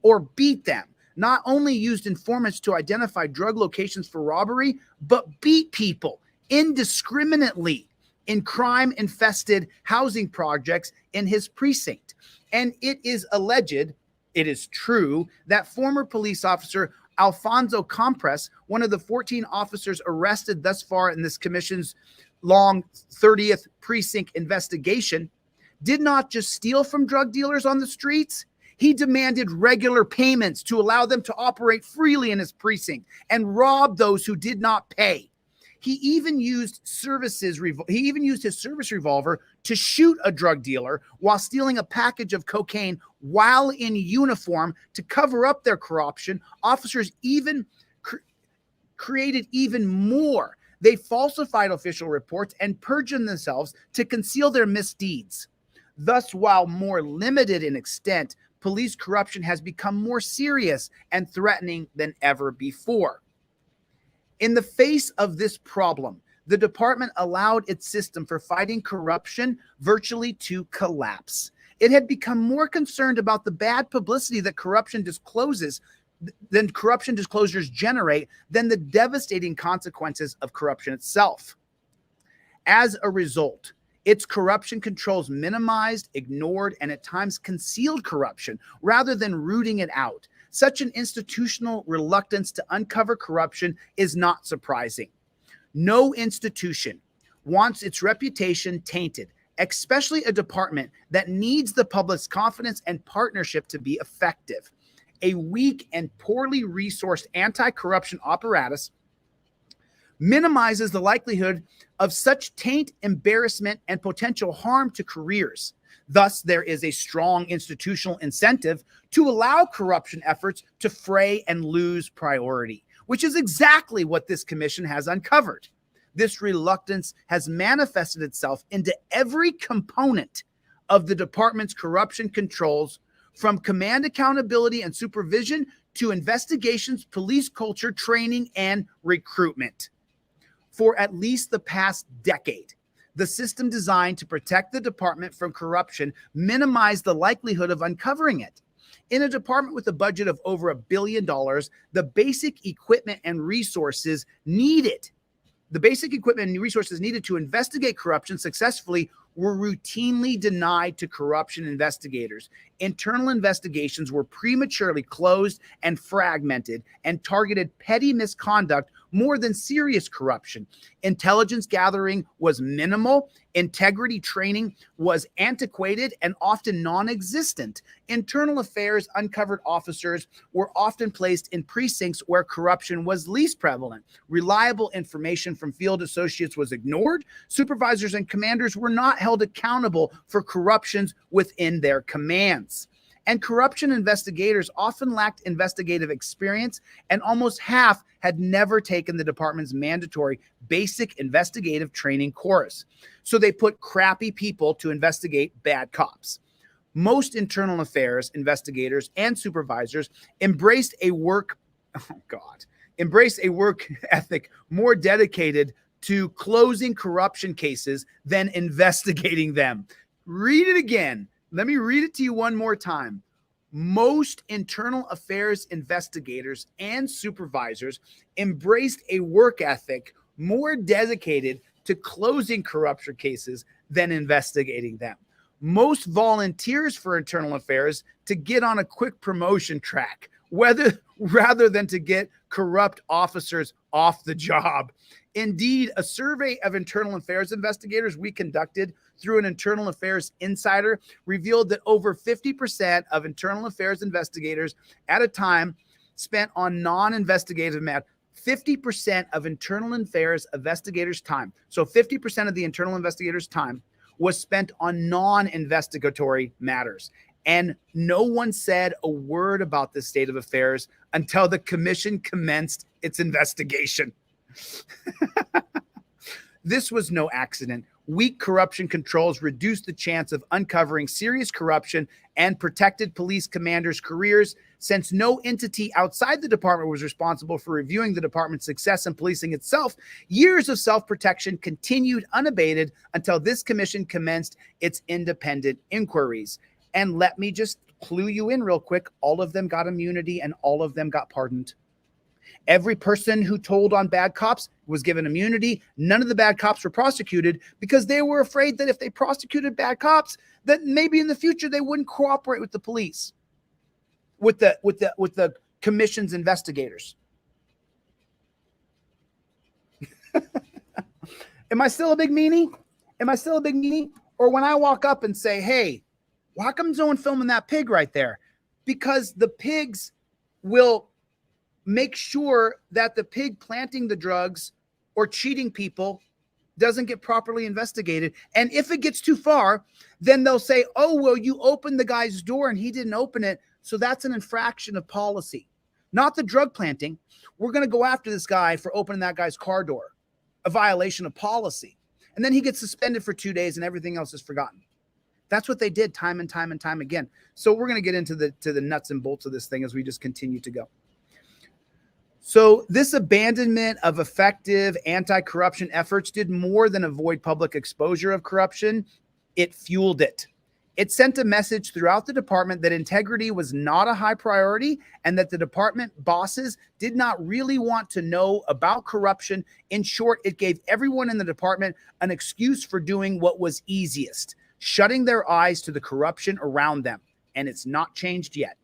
or beat them, not only used informants to identify drug locations for robbery, but beat people indiscriminately in crime-infested housing projects in his precinct. And it is alleged, it is true, that former police officer Alfonso Compress, one of the 14 officers arrested thus far in this commission's long 30th precinct investigation, did not just steal from drug dealers on the streets. He demanded regular payments to allow them to operate freely in his precinct and rob those who did not pay. He even used his service revolver to shoot a drug dealer while stealing a package of cocaine while in uniform to cover up their corruption. Officers even created even more. They falsified official reports and perjured themselves to conceal their misdeeds. Thus, while more limited in extent, police corruption has become more serious and threatening than ever before. In the face of this problem, the department allowed its system for fighting corruption virtually to collapse. It had become more concerned about the bad publicity that corruption disclosures generate than the devastating consequences of corruption itself. As a result, its corruption controls minimized, ignored, and at times concealed corruption rather than rooting it out. Such an institutional reluctance to uncover corruption is not surprising. No institution wants its reputation tainted, especially a department that needs the public's confidence and partnership to be effective. A weak and poorly resourced anti-corruption apparatus minimizes the likelihood of such taint, embarrassment, and potential harm to careers. Thus, there is a strong institutional incentive to allow corruption efforts to fray and lose priority, which is exactly what this commission has uncovered. This reluctance has manifested itself into every component of the department's corruption controls, from command accountability and supervision to investigations, police culture, training, and recruitment. For at least the past decade, the system designed to protect the department from corruption minimized the likelihood of uncovering it. In a department with a budget of over $1 billion, the basic equipment and resources needed to investigate corruption successfully were routinely denied to corruption investigators. Internal investigations were prematurely closed and fragmented and targeted petty misconduct more than serious corruption. Intelligence gathering was minimal. Integrity training was antiquated and often non-existent. Internal affairs uncovered officers were often placed in precincts where corruption was least prevalent. Reliable information from field associates was ignored. Supervisors and commanders were not held accountable for corruptions within their commands. And corruption investigators often lacked investigative experience, and almost half had never taken the department's mandatory basic investigative training course. So they put crappy people to investigate bad cops. Most internal affairs investigators and supervisors embraced a work ethic more dedicated to closing corruption cases than investigating them. Read it again. Let me read it to you one more time. Most internal affairs investigators and supervisors embraced a work ethic more dedicated to closing corruption cases than investigating them. Most volunteers for internal affairs to get on a quick promotion track, rather than to get corrupt officers off the job. Indeed, a survey of internal affairs investigators we conducted through an internal affairs insider revealed that over 50% of internal affairs investigators at a time spent on non-investigative matters. 50% of internal affairs investigators' time, so 50% of the internal investigators' time was spent on non-investigatory matters. And no one said a word about this state of affairs until the commission commenced its investigation. This was no accident. Weak corruption controls reduced the chance of uncovering serious corruption and protected police commanders' careers. Since no entity outside the department was responsible for reviewing the department's success in policing itself, years of self-protection continued unabated until this commission commenced its independent inquiries. And let me just clue you in real quick. All of them got immunity and all of them got pardoned. Every person who told on bad cops was given immunity. None of the bad cops were prosecuted because they were afraid that if they prosecuted bad cops, that maybe in the future they wouldn't cooperate with the police, with the commission's investigators. Am I still a big meanie? Am I still a big meanie? Or when I walk up and say, hey, how come no one filming that pig right there? Because the pigs will make sure that the pig planting the drugs or cheating people doesn't get properly investigated. And if it gets too far, then they'll say, oh, well, you opened the guy's door and he didn't open it. So that's an infraction of policy, not the drug planting. We're going to go after this guy for opening that guy's car door, a violation of policy. And then he gets suspended for 2 days and everything else is forgotten. That's what they did time and time and time again. So we're going to get into the nuts and bolts of this thing as we just continue to go. So this abandonment of effective anti-corruption efforts did more than avoid public exposure of corruption. It fueled it. It sent a message throughout the department that integrity was not a high priority and that the department bosses did not really want to know about corruption. In short, it gave everyone in the department an excuse for doing what was easiest, shutting their eyes to the corruption around them. And it's not changed yet.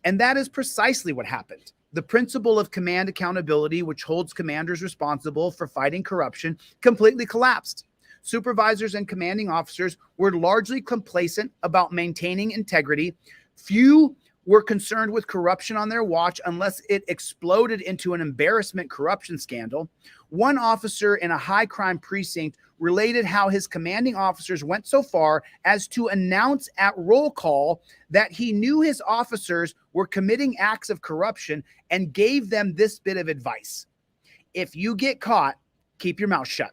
And that is precisely what happened. The principle of command accountability, which holds commanders responsible for fighting corruption, completely collapsed. Supervisors and commanding officers were largely complacent about maintaining integrity. Few were concerned with corruption on their watch unless it exploded into an embarrassment corruption scandal. One officer in a high crime precinct related how his commanding officers went so far as to announce at roll call that he knew his officers were committing acts of corruption and gave them this bit of advice. If you get caught, keep your mouth shut.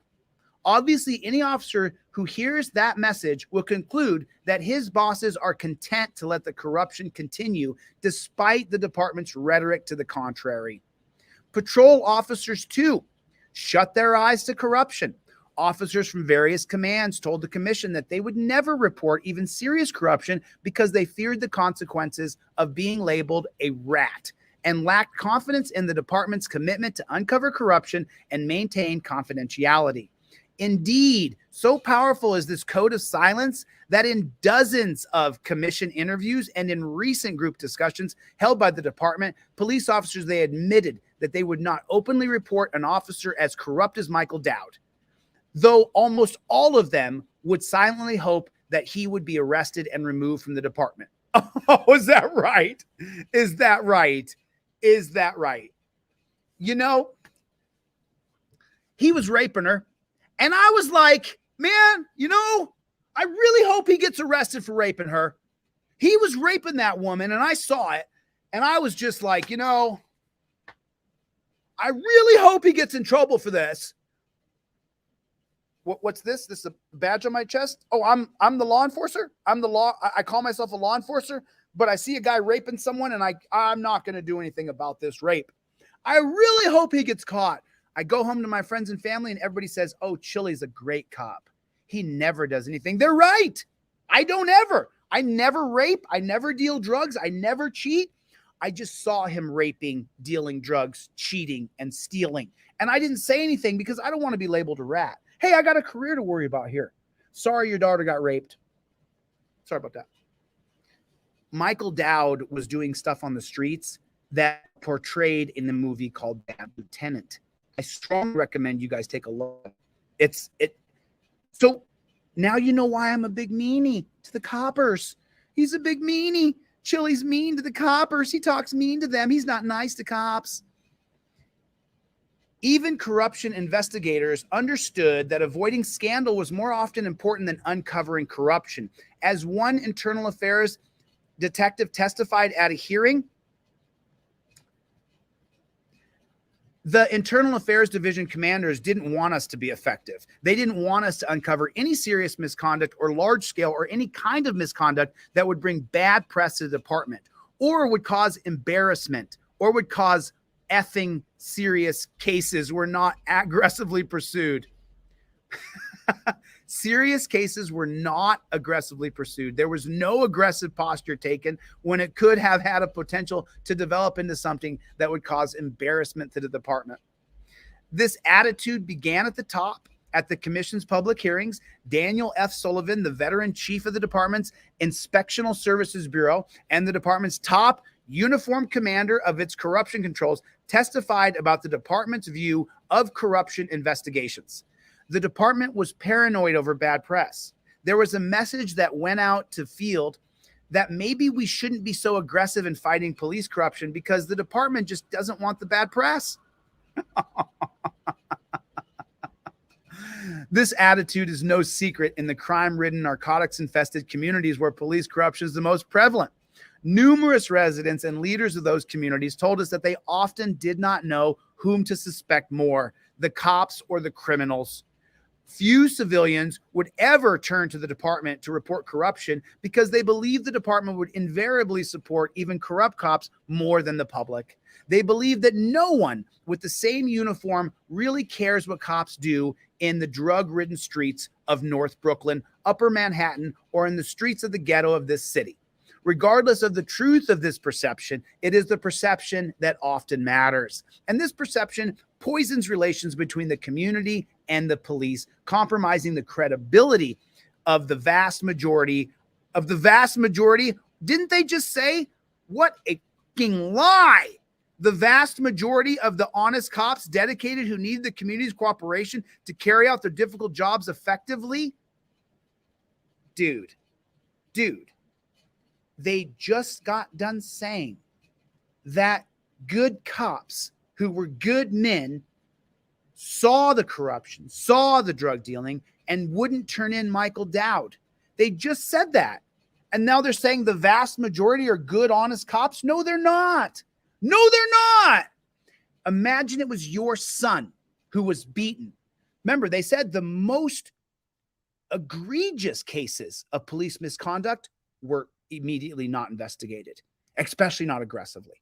Obviously, any officer who hears that message will conclude that his bosses are content to let the corruption continue despite the department's rhetoric to the contrary. Patrol officers, too, shut their eyes to corruption. Officers from various commands told the commission that they would never report even serious corruption because they feared the consequences of being labeled a rat and lacked confidence in the department's commitment to uncover corruption and maintain confidentiality. Indeed, so powerful is this code of silence that in dozens of commission interviews and in recent group discussions held by the department, police officers, they admitted that they would not openly report an officer as corrupt as Michael Dowd, though almost all of them would silently hope that he would be arrested and removed from the department. Oh, is that right? Is that right? Is that right? You know, he was raping her. And I was like, man, you know, I really hope he gets arrested for raping her. He was raping that woman, and I saw it. And I was just like, you know, I really hope he gets in trouble for this. What's this? This is a badge on my chest? Oh, I'm the law enforcer. I call myself a law enforcer, but I see a guy raping someone, and I'm not going to do anything about this rape. I really hope he gets caught. I go home to my friends and family and everybody says, oh, Chili's a great cop. He never does anything. They're right. I never rape. I never deal drugs. I never cheat. I just saw him raping, dealing drugs, cheating, and stealing. And I didn't say anything because I don't want to be labeled a rat. Hey, I got a career to worry about here. Sorry your daughter got raped. Sorry about that. Michael Dowd was doing stuff on the streets that portrayed in the movie called Bad Lieutenant. I strongly recommend you guys take a look. So now you know why I'm a big meanie to the coppers. He's a big meanie. Chili's mean to the coppers. He talks mean to them. He's not nice to cops. Even corruption investigators understood that avoiding scandal was more often important than uncovering corruption. As one internal affairs detective testified at a hearing, the Internal Affairs Division commanders didn't want us to be effective. They didn't want us to uncover any serious misconduct or large scale or any kind of misconduct that would bring bad press to the department or would cause embarrassment or would cause effing serious cases were not aggressively pursued. Serious cases were not aggressively pursued. There was no aggressive posture taken when it could have had a potential to develop into something that would cause embarrassment to the department. This attitude began at the top at the commission's public hearings. Daniel F. Sullivan, the veteran chief of the department's Inspectional Services Bureau and the department's top uniformed commander of its corruption controls, testified about the department's view of corruption investigations. The department was paranoid over bad press. There was a message that went out to field that maybe we shouldn't be so aggressive in fighting police corruption because the department just doesn't want the bad press. This attitude is no secret in the crime-ridden, narcotics-infested communities where police corruption is the most prevalent. Numerous residents and leaders of those communities told us that they often did not know whom to suspect more, the cops or the criminals. Few civilians would ever turn to the department to report corruption because they believed the department would invariably support even corrupt cops more than the public. They believed that no one with the same uniform really cares what cops do in the drug-ridden streets of North Brooklyn, Upper Manhattan, or in the streets of the ghetto of this city. Regardless of the truth of this perception, it is the perception that often matters. And this perception poisons relations between the community and the police, compromising the credibility of the vast majority. Didn't they just say? What a fucking lie. The vast majority of the honest cops dedicated who need the community's cooperation to carry out their difficult jobs effectively. Dude. They just got done saying that good cops who were good men saw the corruption, saw the drug dealing, and wouldn't turn in Michael Dowd. They just said that. And now they're saying the vast majority are good, honest cops. No, they're not. No, they're not. Imagine it was your son who was beaten. Remember, they said the most egregious cases of police misconduct were immediately not investigated, especially not aggressively,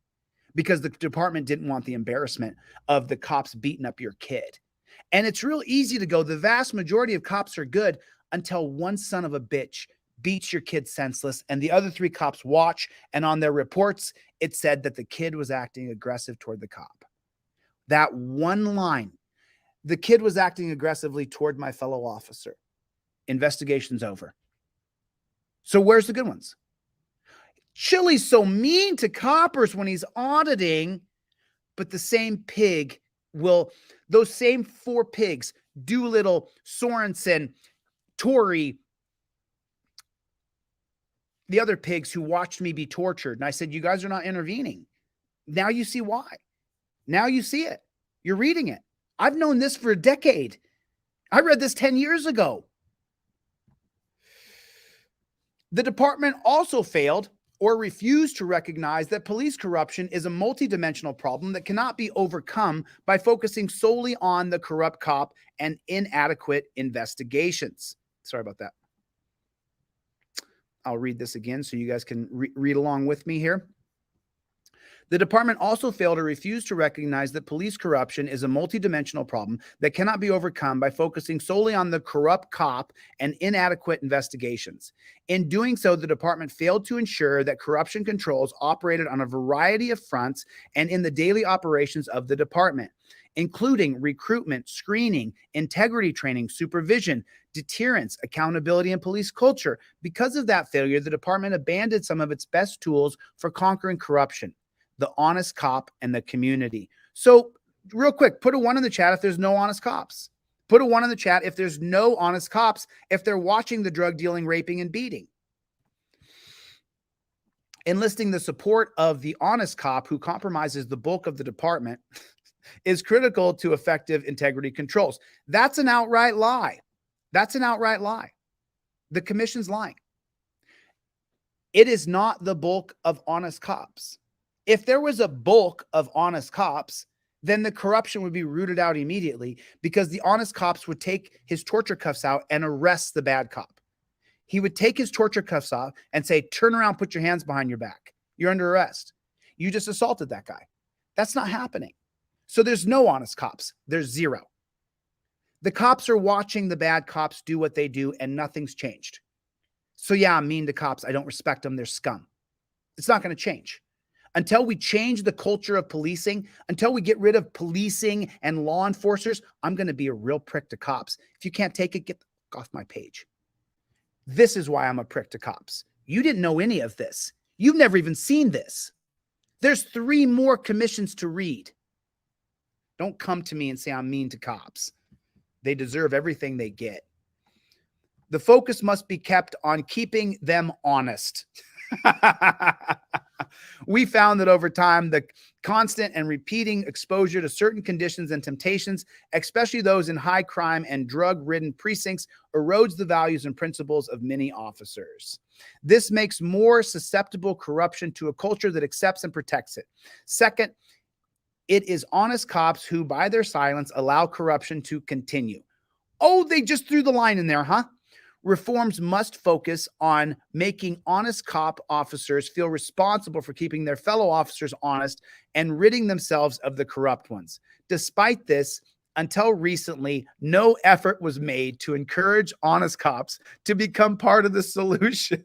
because the department didn't want the embarrassment of the cops beating up your kid. And it's real easy to go, the vast majority of cops are good until one son of a bitch beats your kid senseless and the other 3 cops watch, and on their reports, it said that the kid was acting aggressive toward the cop. That one line, the kid was acting aggressively toward my fellow officer. Investigation's over. So where's the good ones? Chili's so mean to coppers when he's auditing, but the same pig will, those same 4 pigs, Doolittle, Sorensen, Tory, the other pigs who watched me be tortured. And I said, you guys are not intervening. Now you see why. Now you see it. You're reading it. I've known this for a decade. I read this 10 years ago. The department also failed or refused to recognize that police corruption is a multidimensional problem that cannot be overcome by focusing solely on the corrupt cop and inadequate investigations. Sorry about that. I'll read this again so you guys can read along with me here. The department also failed or refused to recognize that police corruption is a multidimensional problem that cannot be overcome by focusing solely on the corrupt cop and inadequate investigations. In doing so, the department failed to ensure that corruption controls operated on a variety of fronts and in the daily operations of the department, including recruitment, screening, integrity training, supervision, deterrence, accountability, and police culture. Because of that failure, the department abandoned some of its best tools for conquering corruption: the honest cop and the community. So real quick, put a 1 in the chat if there's no honest cops. Put a 1 in the chat if there's no honest cops, if they're watching the drug dealing, raping, and beating. Enlisting the support of the honest cop who compromises the bulk of the department is critical to effective integrity controls. That's an outright lie. That's an outright lie. The commission's lying. It is not the bulk of honest cops. If there was a bulk of honest cops, then the corruption would be rooted out immediately, because the honest cops would take his torture cuffs out and arrest the bad cop. He would take his torture cuffs off and say, turn around, put your hands behind your back. You're under arrest. You just assaulted that guy. That's not happening. So there's no honest cops. There's 0. The cops are watching the bad cops do what they do, and nothing's changed. So yeah, I'm mean to cops. I don't respect them. They're scum. It's not going to change. Until we change the culture of policing, until we get rid of policing and law enforcers, I'm going to be a real prick to cops. If you can't take it, get the fuck off my page. This is why I'm a prick to cops. You didn't know any of this. You've never even seen this. There's 3 more commissions to read. Don't come to me and say I'm mean to cops. They deserve everything they get. The focus must be kept on keeping them honest. We found that over time, the constant and repeating exposure to certain conditions and temptations, especially those in high crime and drug-ridden precincts, erodes the values and principles of many officers. This makes more susceptible corruption to a culture that accepts and protects it. Second, it is honest cops who, by their silence, allow corruption to continue. Oh, they just threw the line in there, huh? Reforms must focus on making honest cop officers feel responsible for keeping their fellow officers honest and ridding themselves of the corrupt ones. Despite this, until recently, no effort was made to encourage honest cops to become part of the solution.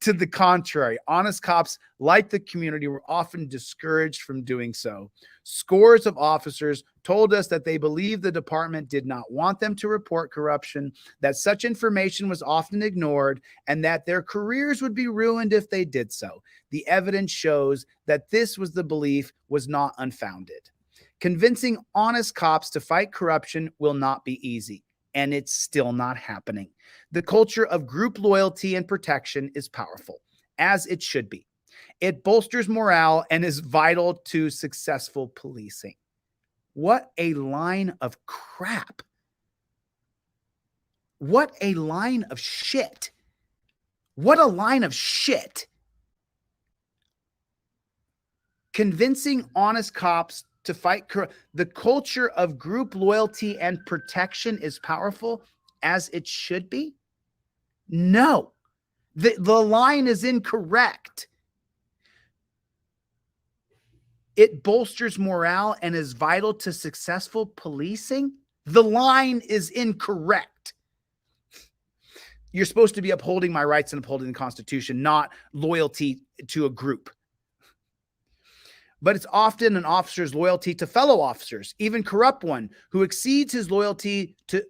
To the contrary, honest cops, like the community, were often discouraged from doing so. Scores of officers told us that they believed the department did not want them to report corruption, that such information was often ignored, and that their careers would be ruined if they did so. The evidence shows that this was the belief was not unfounded. Convincing honest cops to fight corruption will not be easy, and it's still not happening. The culture of group loyalty and protection is powerful, as it should be. It bolsters morale and is vital to successful policing. What a line of crap. What a line of shit. What a line of shit. Convincing honest cops to fight corruption. The culture of group loyalty and protection is powerful, as it should be. No, the line is incorrect. It bolsters morale and is vital to successful policing. The line is incorrect. You're supposed to be upholding my rights and upholding the Constitution, not loyalty to a group. But it's often an officer's loyalty to fellow officers, even corrupt one, who exceeds his loyalty to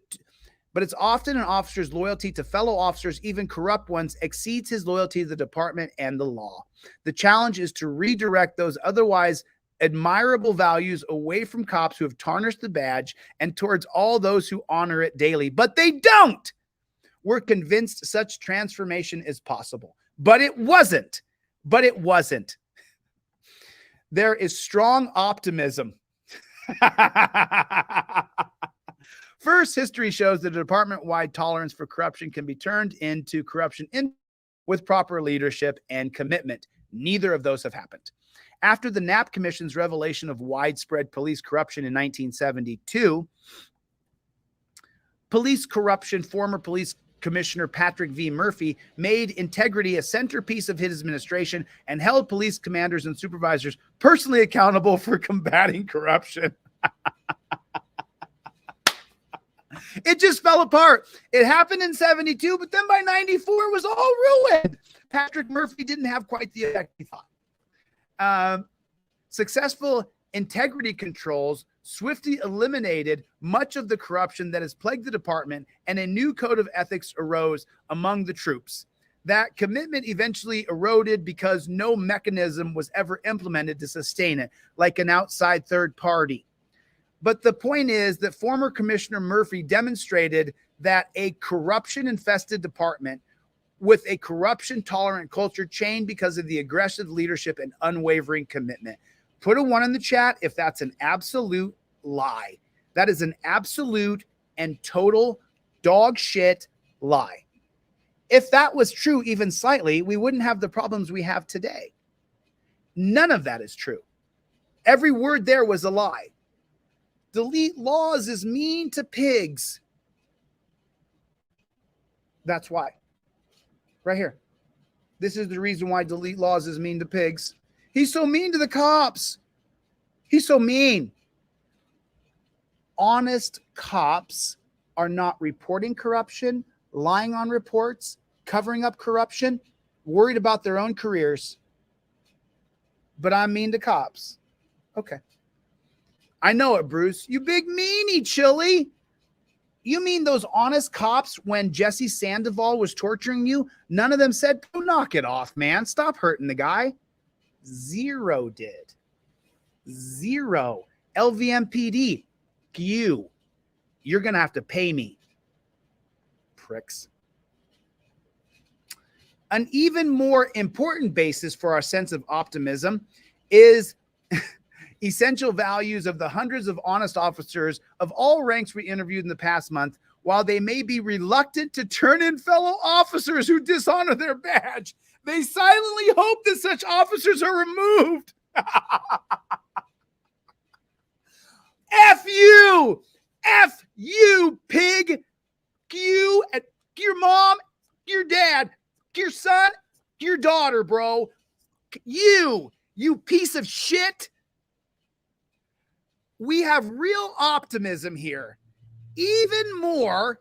But it's often an officer's loyalty to fellow officers, even corrupt ones, exceeds his loyalty to the department and the law. The challenge is to redirect those otherwise admirable values away from cops who have tarnished the badge and towards all those who honor it daily. But they don't. We're convinced such transformation is possible. But it wasn't. But it wasn't. There is strong optimism. First, history shows that a department-wide tolerance for corruption can be turned into corruption with proper leadership and commitment. Neither of those have happened. After the Knapp Commission's revelation of widespread police corruption in 1972, former police Commissioner Patrick V. Murphy made integrity a centerpiece of his administration and held police commanders and supervisors personally accountable for combating corruption. It just fell apart. It happened in 72, but then by 94, it was all ruined. Patrick Murphy didn't have quite the effect he thought. Successful integrity controls swiftly eliminated much of the corruption that has plagued the department, and a new code of ethics arose among the troops. That commitment eventually eroded because no mechanism was ever implemented to sustain it, like an outside third party. But the point is that former Commissioner Murphy demonstrated that a corruption-infested department with a corruption-tolerant culture changed because of the aggressive leadership and unwavering commitment. Put a 1 in the chat if that's an absolute lie. That is an absolute and total dog shit lie. If that was true even slightly, we wouldn't have the problems we have today. None of that is true. Every word there was a lie. Delete Lawz is mean to pigs. That's why. Right here. This is the reason why Delete Lawz is mean to pigs. He's so mean to the cops. He's so mean. Honest cops are not reporting corruption, lying on reports, covering up corruption, worried about their own careers. But I'm mean to cops. Okay. I know it, Bruce. You big meanie, Chili. You mean those honest cops when Jesse Sandoval was torturing you? None of them said, oh, knock it off, man. Stop hurting the guy. 0 did. 0. LVMPD. You're going to have to pay me. Pricks. An even more important basis for our sense of optimism is essential values of the hundreds of honest officers of all ranks we interviewed in the past month. While they may be reluctant to turn in fellow officers who dishonor their badge, they silently hope that such officers are removed. F you! F you, pig! You, your mom, your dad, your son, your daughter, bro. You piece of shit. We have real optimism here. Even more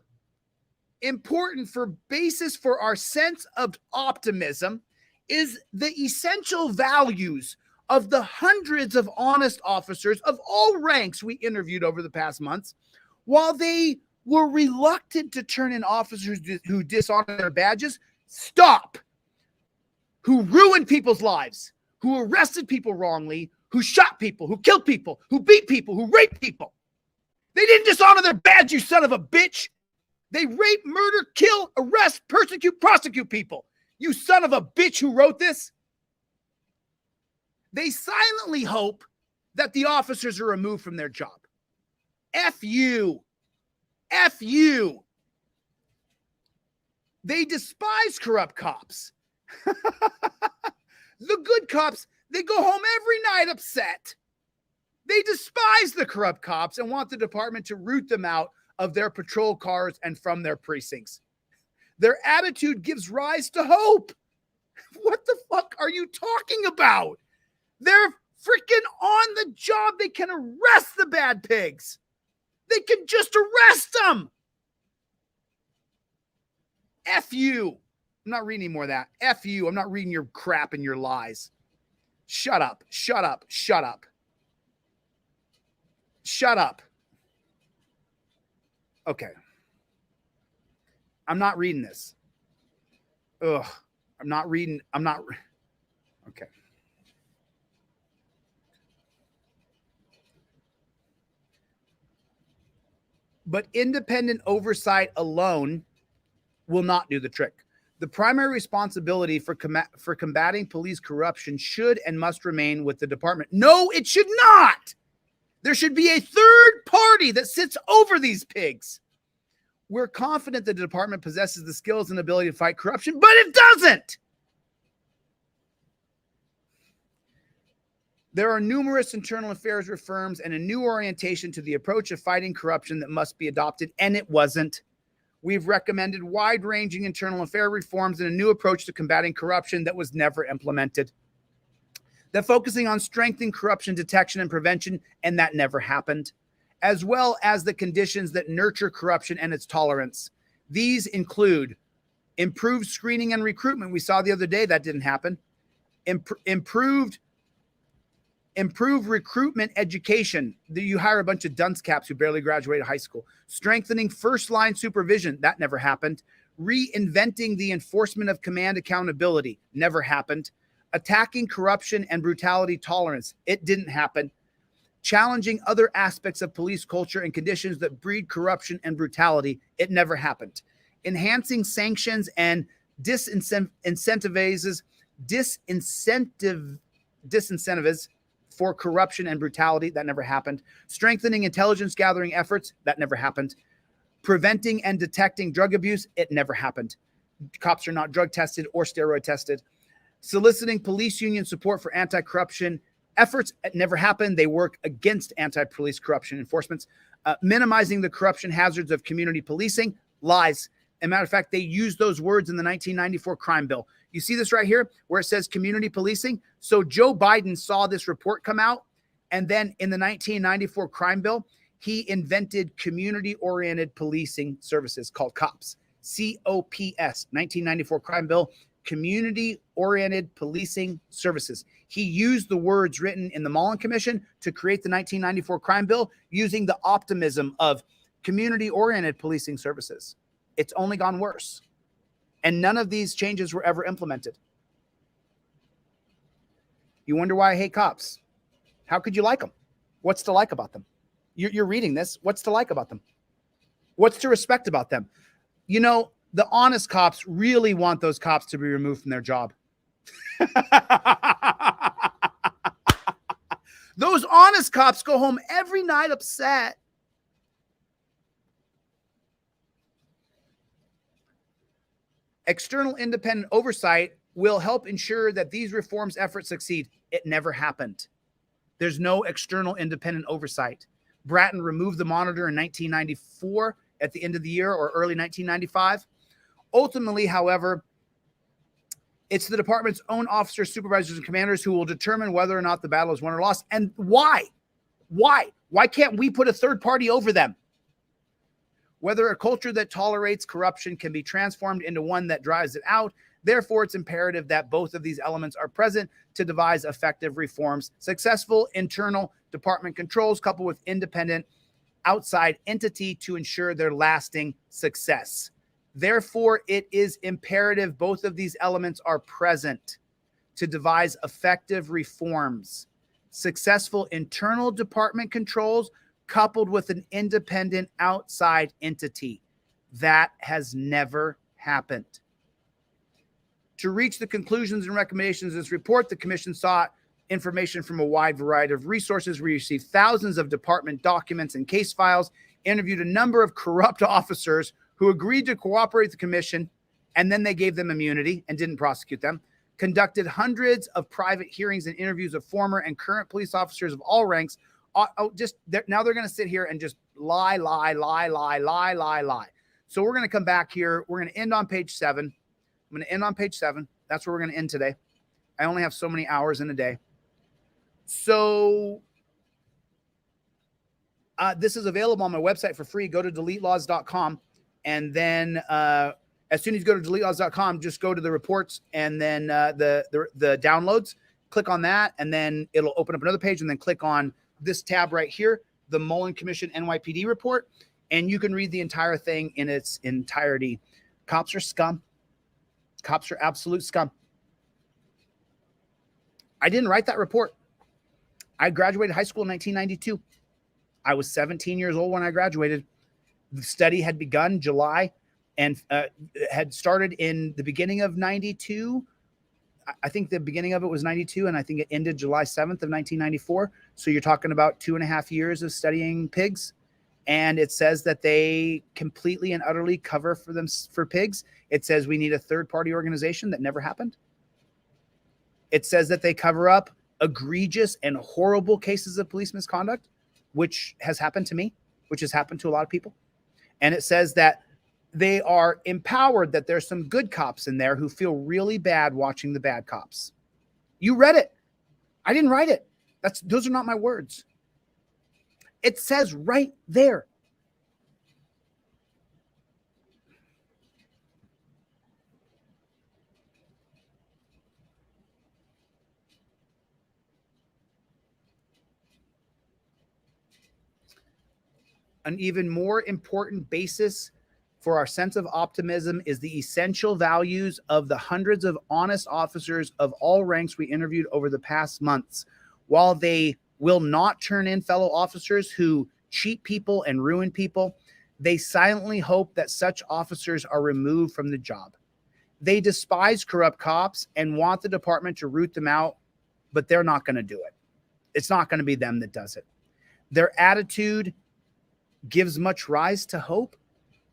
important for basis for our sense of optimism is the essential values of the hundreds of honest officers of all ranks we interviewed over the past months. While they were reluctant to turn in officers who dishonor their badges, who ruined people's lives, who arrested people wrongly, who shot people, who killed people, who beat people, who raped people. They didn't dishonor their badge, you son of a bitch. They rape, murder, kill, arrest, persecute, prosecute people. You son of a bitch who wrote this. They silently hope that the officers are removed from their job. F you. F you. They despise corrupt cops. The good cops, they go home every night upset. They despise the corrupt cops and want the department to root them out of their patrol cars and from their precincts. Their attitude gives rise to hope. What the fuck are you talking about? They're freaking on the job. They can arrest the bad pigs. They can just arrest them. F you. I'm not reading any more of that. F you. I'm not reading your crap and your lies. Shut up. Shut up. Shut up. Shut up. Okay. I'm not reading this. Ugh. Okay. But independent oversight alone will not do the trick. The primary responsibility for combating police corruption should and must remain with the department. No, it should not. There should be a third party that sits over these pigs. We're confident the department possesses the skills and ability to fight corruption, but it doesn't. There are numerous internal affairs reforms and a new orientation to the approach of fighting corruption that must be adopted, and it wasn't. We've recommended wide-ranging internal affair reforms and a new approach to combating corruption that was never implemented. That focusing on strengthening corruption detection and prevention, and that never happened, as well as the conditions that nurture corruption and its tolerance. These include improved screening and recruitment. We saw the other day that didn't happen. Improved recruitment education. You hire a bunch of dunce caps who barely graduated high school. Strengthening first-line supervision. That never happened. Reinventing the enforcement of command accountability. Never happened. Attacking corruption and brutality tolerance. It didn't happen. Challenging other aspects of police culture and conditions that breed corruption and brutality. It never happened. Enhancing sanctions and disincentives for corruption and brutality. That never happened. Strengthening intelligence gathering efforts. That never happened. Preventing and detecting drug abuse. It never happened. Cops are not drug tested or steroid tested. Soliciting police union support for anti-corruption efforts. It never happened. They work against anti-police corruption enforcements. Minimizing the corruption hazards of community policing. Lies. As a matter of fact, they used those words in the 1994 crime bill. You see this right here where it says community policing. So Joe Biden saw this report come out, and then in the 1994 crime bill, he invented community-oriented policing services called COPS. COPS, 1994 crime bill, community-oriented policing services. He used the words written in the Mollen Commission to create the 1994 crime bill using the optimism of community-oriented policing services. It's only gone worse. And none of these changes were ever implemented. You wonder why I hate cops. How could you like them? What's to like about them? You're reading this. What's to like about them? What's to respect about them? You know, The honest cops really want those cops to be removed from their job. Those honest cops go home every night upset. External independent oversight will help ensure that these reforms efforts succeed. It never happened. There's no external independent oversight. Bratton removed the monitor in 1994 at the end of the year or early 1995. Ultimately, however, it's the department's own officers, supervisors, and commanders who will determine whether or not the battle is won or lost. And why? Why? Why can't we put a third party over them? Whether a culture that tolerates corruption can be transformed into one that drives it out. Therefore, it's imperative that both of these elements are present to devise effective reforms. Successful internal department controls coupled with independent outside entity to ensure their lasting success. Therefore, it is imperative both of these elements are present to devise effective reforms. Successful internal department controls coupled with an independent outside entity. That has never happened. To reach the conclusions and recommendations of this report, the Commission sought information from a wide variety of resources. We received thousands of department documents and case files, interviewed a number of corrupt officers who agreed to cooperate with the Commission, and then they gave them immunity and didn't prosecute them, conducted hundreds of private hearings and interviews of former and current police officers of all ranks. Now they're going to sit here and just lie. So we're going to come back here. We're going to end on page 7. I'm going to end on page 7. That's where we're going to end today. I only have so many hours in a day. So this is available on my website for free. Go to DeleteLawz.com. And then as soon as you go to DeleteLawz.com, just go to the reports and then the downloads. Click on that, and then it'll open up another page, and then click on this tab right here, the Mollen Commission NYPD report, and you can read the entire thing in its entirety. Cops are scum. Cops are absolute scum. I didn't write that report. I graduated high school in 1992. I was 17 years old when I graduated. The study had begun July and had started in the beginning of 92. I think the beginning of it was 92, and I think it ended July 7th of 1994. So you're talking about 2.5 years of studying pigs. And it says that they completely and utterly cover for pigs. It says we need a third-party organization. That never happened. It says that they cover up egregious and horrible cases of police misconduct, which has happened to me, which has happened to a lot of people. And it says that they are empowered, that there's some good cops in there who feel really bad watching the bad cops. You read it. I didn't write it. Those are not my words. It says right there. An even more important basis for our sense of optimism is the essential values of the hundreds of honest officers of all ranks we interviewed over the past months. While they will not turn in fellow officers who cheat people and ruin people, they silently hope that such officers are removed from the job. They despise corrupt cops and want the department to root them out, but they're not going to do it. It's not going to be them that does it. Their attitude gives much rise to hope.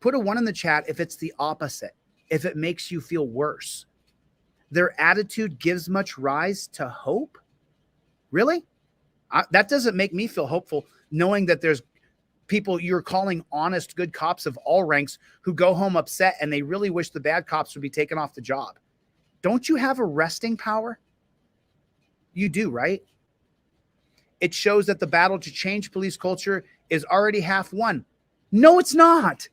Put a 1 in the chat if it's the opposite, if it makes you feel worse. Their attitude gives much rise to hope? Really? That doesn't make me feel hopeful, knowing that there's people you're calling honest, good cops of all ranks who go home upset and they really wish the bad cops would be taken off the job. Don't you have arresting power? You do, right? It shows that the battle to change police culture is already half won. No, it's not.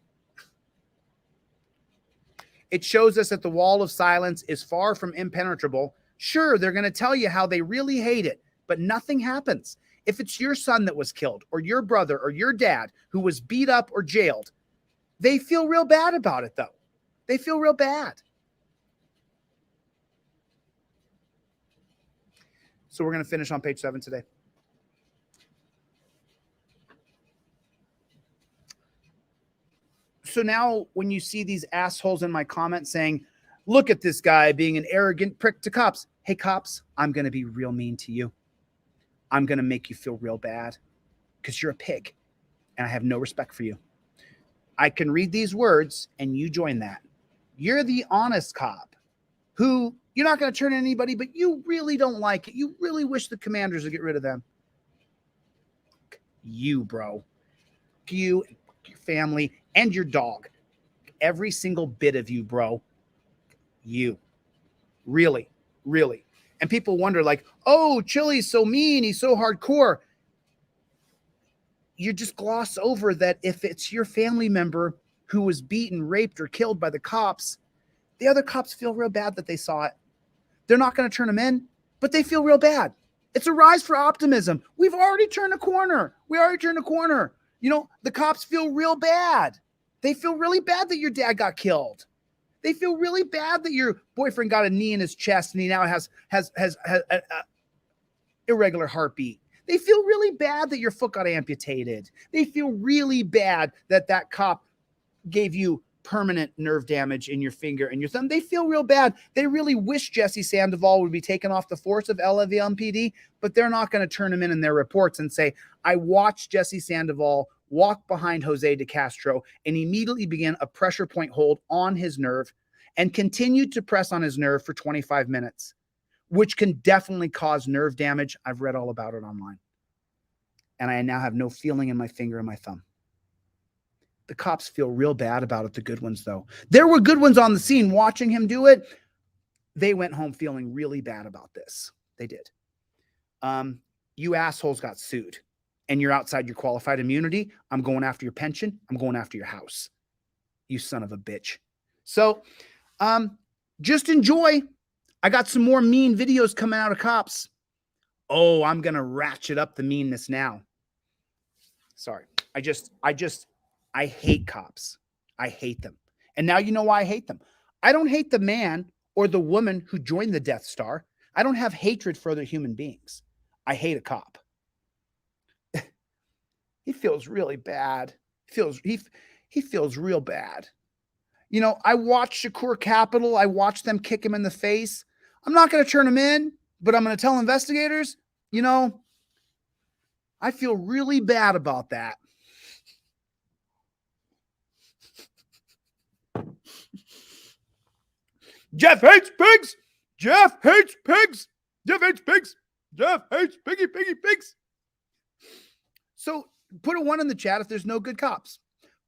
It shows us that the wall of silence is far from impenetrable. Sure, they're going to tell you how they really hate it, but nothing happens. If it's your son that was killed, or your brother, or your dad who was beat up or jailed, they feel real bad about it, though. They feel real bad. So we're going to finish on page 7 today. So now when you see these assholes in my comments saying, look at this guy being an arrogant prick to cops. Hey, cops, I'm going to be real mean to you. I'm going to make you feel real bad because you're a pig and I have no respect for you. I can read these words and you join that. You're the honest cop who you're not going to turn anybody, but you really don't like it. You really wish the commanders would get rid of them. You, bro. You, your family, and your dog. Every single bit of you, bro. You. Really, really. And people wonder, like, oh, Chili's so mean. He's so hardcore. You just gloss over that if it's your family member who was beaten, raped, or killed by the cops, the other cops feel real bad that they saw it. They're not going to turn them in, but they feel real bad. It's a rise for optimism. We've already turned a corner. We already turned a corner. You know, the cops feel real bad. They feel really bad that your dad got killed. They feel really bad that your boyfriend got a knee in his chest and he now has a irregular heartbeat. They feel really bad that your foot got amputated. They feel really bad that that cop gave you permanent nerve damage in your finger and your thumb. They feel real bad. They really wish Jesse Sandoval would be taken off the force of LAVMPD, but they're not going to turn him in their reports and say, I watched Jesse Sandoval walk behind Jose de Castro and immediately began a pressure point hold on his nerve and continued to press on his nerve for 25 minutes, which can definitely cause nerve damage. I've read all about it online. And I now have no feeling in my finger and my thumb. The cops feel real bad about it, the good ones, though. There were good ones on the scene watching him do it. They went home feeling really bad about this. They did. You assholes got sued, and you're outside your qualified immunity. I'm going after your pension. I'm going after your house. You son of a bitch. So just enjoy. I got some more mean videos coming out of cops. Oh, I'm going to ratchet up the meanness now. Sorry. I hate cops. I hate them. And now you know why I hate them. I don't hate the man or the woman who joined the Death Star. I don't have hatred for other human beings. I hate a cop. He feels really bad. He feels real bad. You know, I watched Shakur Capital. I watched them kick him in the face. I'm not going to turn him in, but I'm going to tell investigators, you know, I feel really bad about that. Jeff hates pigs. Jeff hates pigs. Jeff hates pigs. Jeff hates piggy pigs. So put a 1 in the chat if there's no good cops.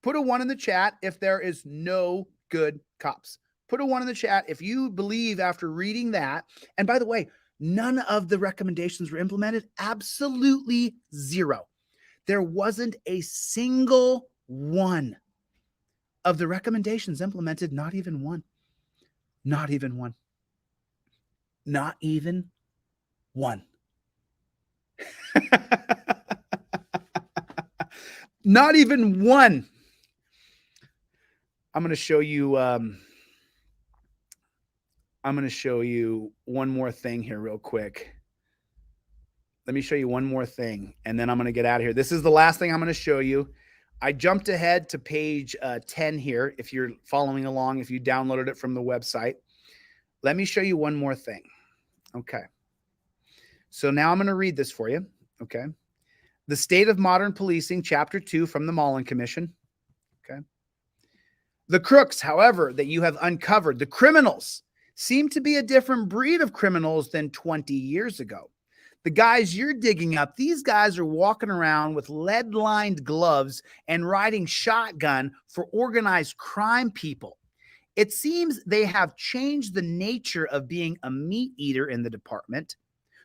Put a 1 in the chat if there is no good cops. Put a 1 in the chat if you believe after reading that. And by the way, none of the recommendations were implemented. Absolutely zero. There wasn't a single one of the recommendations implemented. Not even one. Not even one. Not even one. Not even one. I'm going to show you one more thing here real quick. Let me show you one more thing, and then I'm going to get out of here. This is the last thing I'm going to show you. I jumped ahead to page 10 here. If you're following along, if you downloaded it from the website, let me show you one more thing. Okay. So now I'm going to read this for you. Okay. The State of Modern Policing, Chapter 2 from the Mollen Commission. Okay. The crooks, however, that you have uncovered, the criminals, seem to be a different breed of criminals than 20 years ago. The guys you're digging up, these guys are walking around with lead-lined gloves and riding shotgun for organized crime people. It seems they have changed the nature of being a meat eater in the department.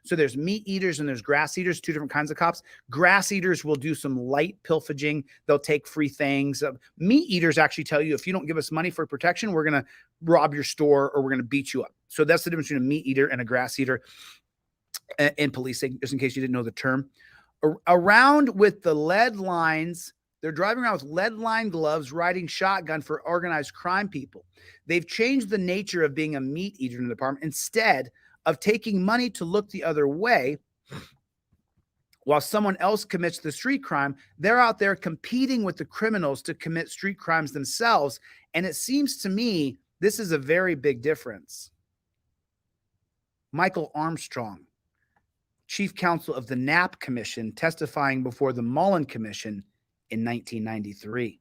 So there's meat eaters and there's grass eaters, 2 different kinds of cops. Grass eaters will do some light pillaging. They'll take free things. Meat eaters actually tell you, if you don't give us money for protection, we're going to rob your store or we're going to beat you up. So that's the difference between a meat eater and a grass eater in policing, just in case you didn't know the term. Around with the lead lines, they're driving around with lead-lined gloves, riding shotgun for organized crime people. They've changed the nature of being a meat eater in the department. Instead of taking money to look the other way, While someone else commits the street crime, they're out there competing with the criminals to commit street crimes themselves. And it seems to me this is a very big difference. Michael Armstrong, chief counsel of the Knapp Commission, testifying before the Mollen Commission in 1993.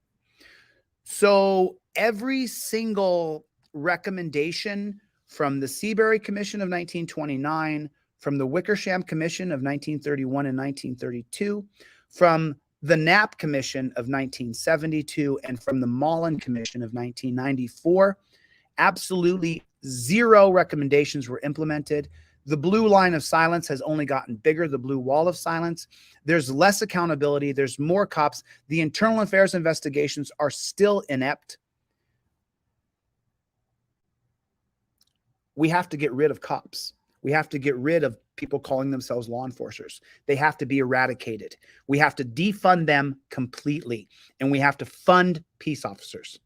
So every single recommendation from the Seabury Commission of 1929, from the Wickersham Commission of 1931 and 1932, from the Knapp Commission of 1972, and from the Mollen Commission of 1994, absolutely zero recommendations were implemented. The blue line of silence has only gotten bigger, the blue wall of silence. There's less accountability. There's more cops. The internal affairs investigations are still inept. We have to get rid of cops. We have to get rid of people calling themselves law enforcers. They have to be eradicated. We have to defund them completely, and we have to fund peace officers.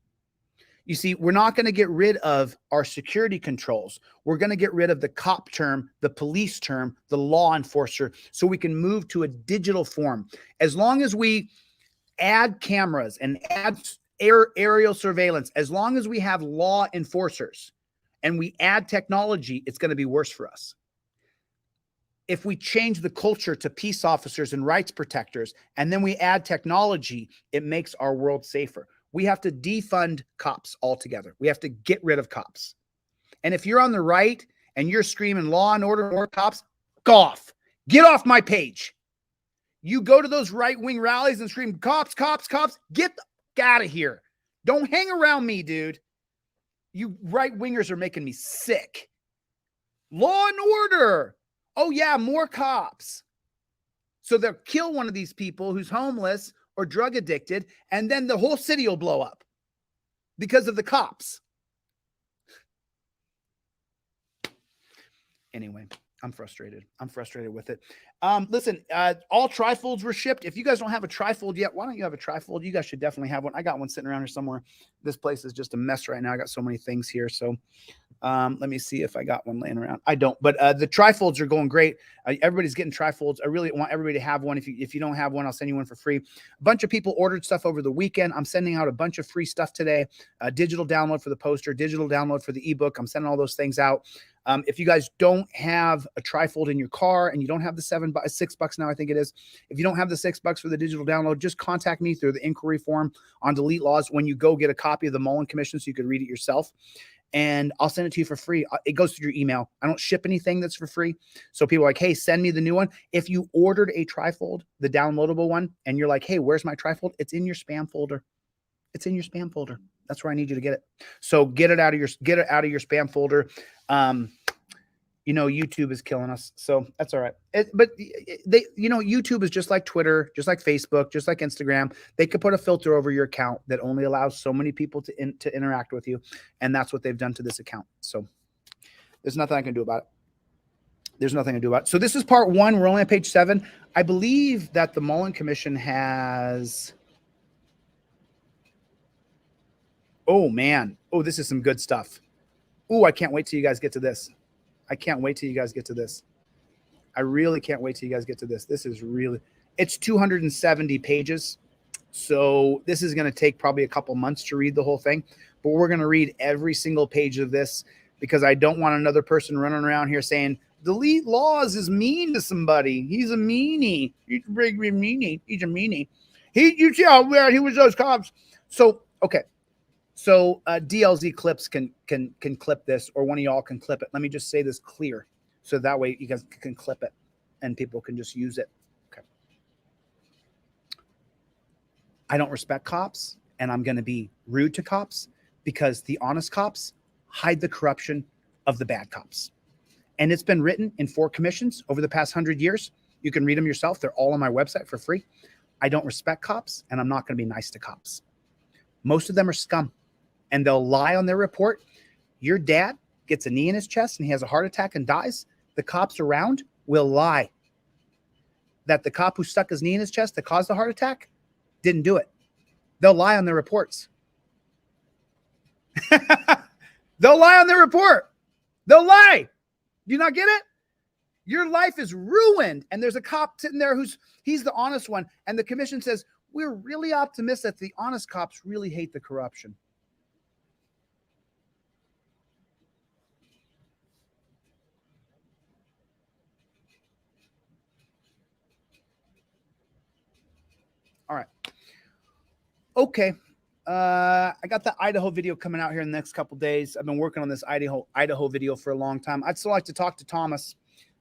You see, we're not going to get rid of our security controls. We're going to get rid of the cop term, the police term, the law enforcer, so we can move to a digital form. As long as we add cameras and add aerial surveillance, as long as we have law enforcers and we add technology, it's going to be worse for us. If we change the culture to peace officers and rights protectors, and then we add technology, it makes our world safer. We have to defund cops altogether. We have to get rid of cops. And if you're on the right and you're screaming law and order, more cops, go off. Get off my page. You go to those right-wing rallies and scream, cops, cops, cops. Get out of here. Don't hang around me, dude. You right-wingers are making me sick. Law and order. Oh, yeah, more cops. So they'll kill one of these people who's homeless or drug addicted, and then the whole city will blow up because of the cops. Anyway, I'm frustrated. I'm frustrated with it. Listen, all trifolds were shipped. If you guys don't have a trifold yet, why don't you have a trifold? You guys should definitely have one. I got one sitting around here somewhere. This place is just a mess right now. I got so many things here. So let me see if I got one laying around. I don't, but the trifolds are going great. Everybody's getting trifolds. I really want everybody to have one. If you don't have one, I'll send you one for free. A bunch of people ordered stuff over the weekend. I'm sending out a bunch of free stuff today. Digital download for the poster, digital download for the ebook. I'm sending all those things out. If you guys don't have a trifold in your car and you don't have the $6 now, I think it is. If you don't have the $6 for the digital download, just contact me through the inquiry form on Delete Lawz when you go get a copy of the Mollen Commission so you could read it yourself. And I'll send it to you for free. It goes through your email. I don't ship anything that's for free. So people are like, hey, send me the new one. If you ordered a trifold, the downloadable one, and you're like, hey, where's my trifold? It's in your spam folder. It's in your spam folder. That's where I need you to get it. So get it out of your spam folder. You know, YouTube is killing us, so that's all right. YouTube is just like Twitter, just like Facebook, just like Instagram. They could put a filter over your account that only allows so many people to interact with you, and that's what they've done to this account. So there's nothing I can do about it. There's nothing to do about it. So this is part 1. We're only on page 7. I believe that the Mollen Commission has. Oh man! Oh, this is some good stuff. Oh, I can't wait till you guys get to this. I can't wait till you guys get to this. I really can't wait till you guys get to this. This is really, it's 270 pages. So this is going to take probably a couple months to read the whole thing, but we're going to read every single page of this because I don't want another person running around here saying, Delete Lawz is mean to somebody. He's a meanie. He's a big meanie. He's a meanie. You see how weird he was those cops. So, okay. So DLZ clips can clip this, or one of y'all can clip it. Let me just say this clear, so that way you guys can clip it, and people can just use it. Okay. I don't respect cops, and I'm going to be rude to cops because the honest cops hide the corruption of the bad cops. And it's been written in 4 commissions over the past 100 years. You can read them yourself. They're all on my website for free. I don't respect cops, and I'm not going to be nice to cops. Most of them are scum. And they'll lie on their report. Your dad gets a knee in his chest and he has a heart attack and dies. The cops around will lie that the cop who stuck his knee in his chest that caused the heart attack didn't do it. They'll lie on their reports. They'll lie on their report. They'll lie. Do you not get it? Your life is ruined. And there's a cop sitting there he's the honest one. And the commission says, we're really optimistic that the honest cops really hate the corruption. All right. Okay. I got the Idaho video coming out here in the next couple days. I've been working on this Idaho video for a long time. I'd still like to talk to Thomas,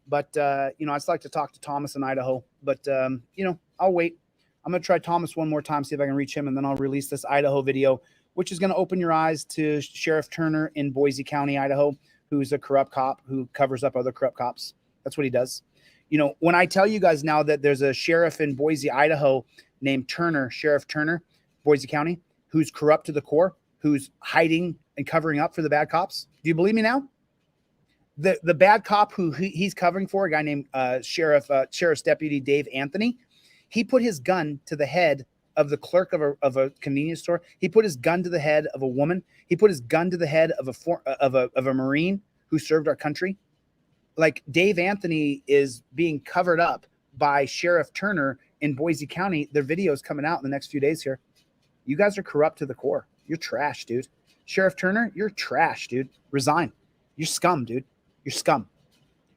but I'd still like to talk to Thomas in Idaho, but I'll wait. I'm going to try Thomas one more time, see if I can reach him, and then I'll release this Idaho video, which is going to open your eyes to Sheriff Turner in Boise County, Idaho, who's a corrupt cop who covers up other corrupt cops. That's what he does. When I tell you guys now that there's a sheriff in Boise, Idaho named Turner, Sheriff Turner, Boise County, who's corrupt to the core, who's hiding and covering up for the bad cops. Do you believe me now? The bad cop who he's covering for, a guy named Sheriff's Deputy Dave Anthony, he put his gun to the head of the clerk of a convenience store. He put his gun to the head of a woman. He put his gun to the head of a Marine who served our country. Like, Dave Anthony is being covered up by Sheriff Turner in Boise County. Their video is coming out in the next few days here. You guys are corrupt to the core. You're trash, dude. Sheriff Turner, you're trash, dude. Resign. You're scum, dude. You're scum.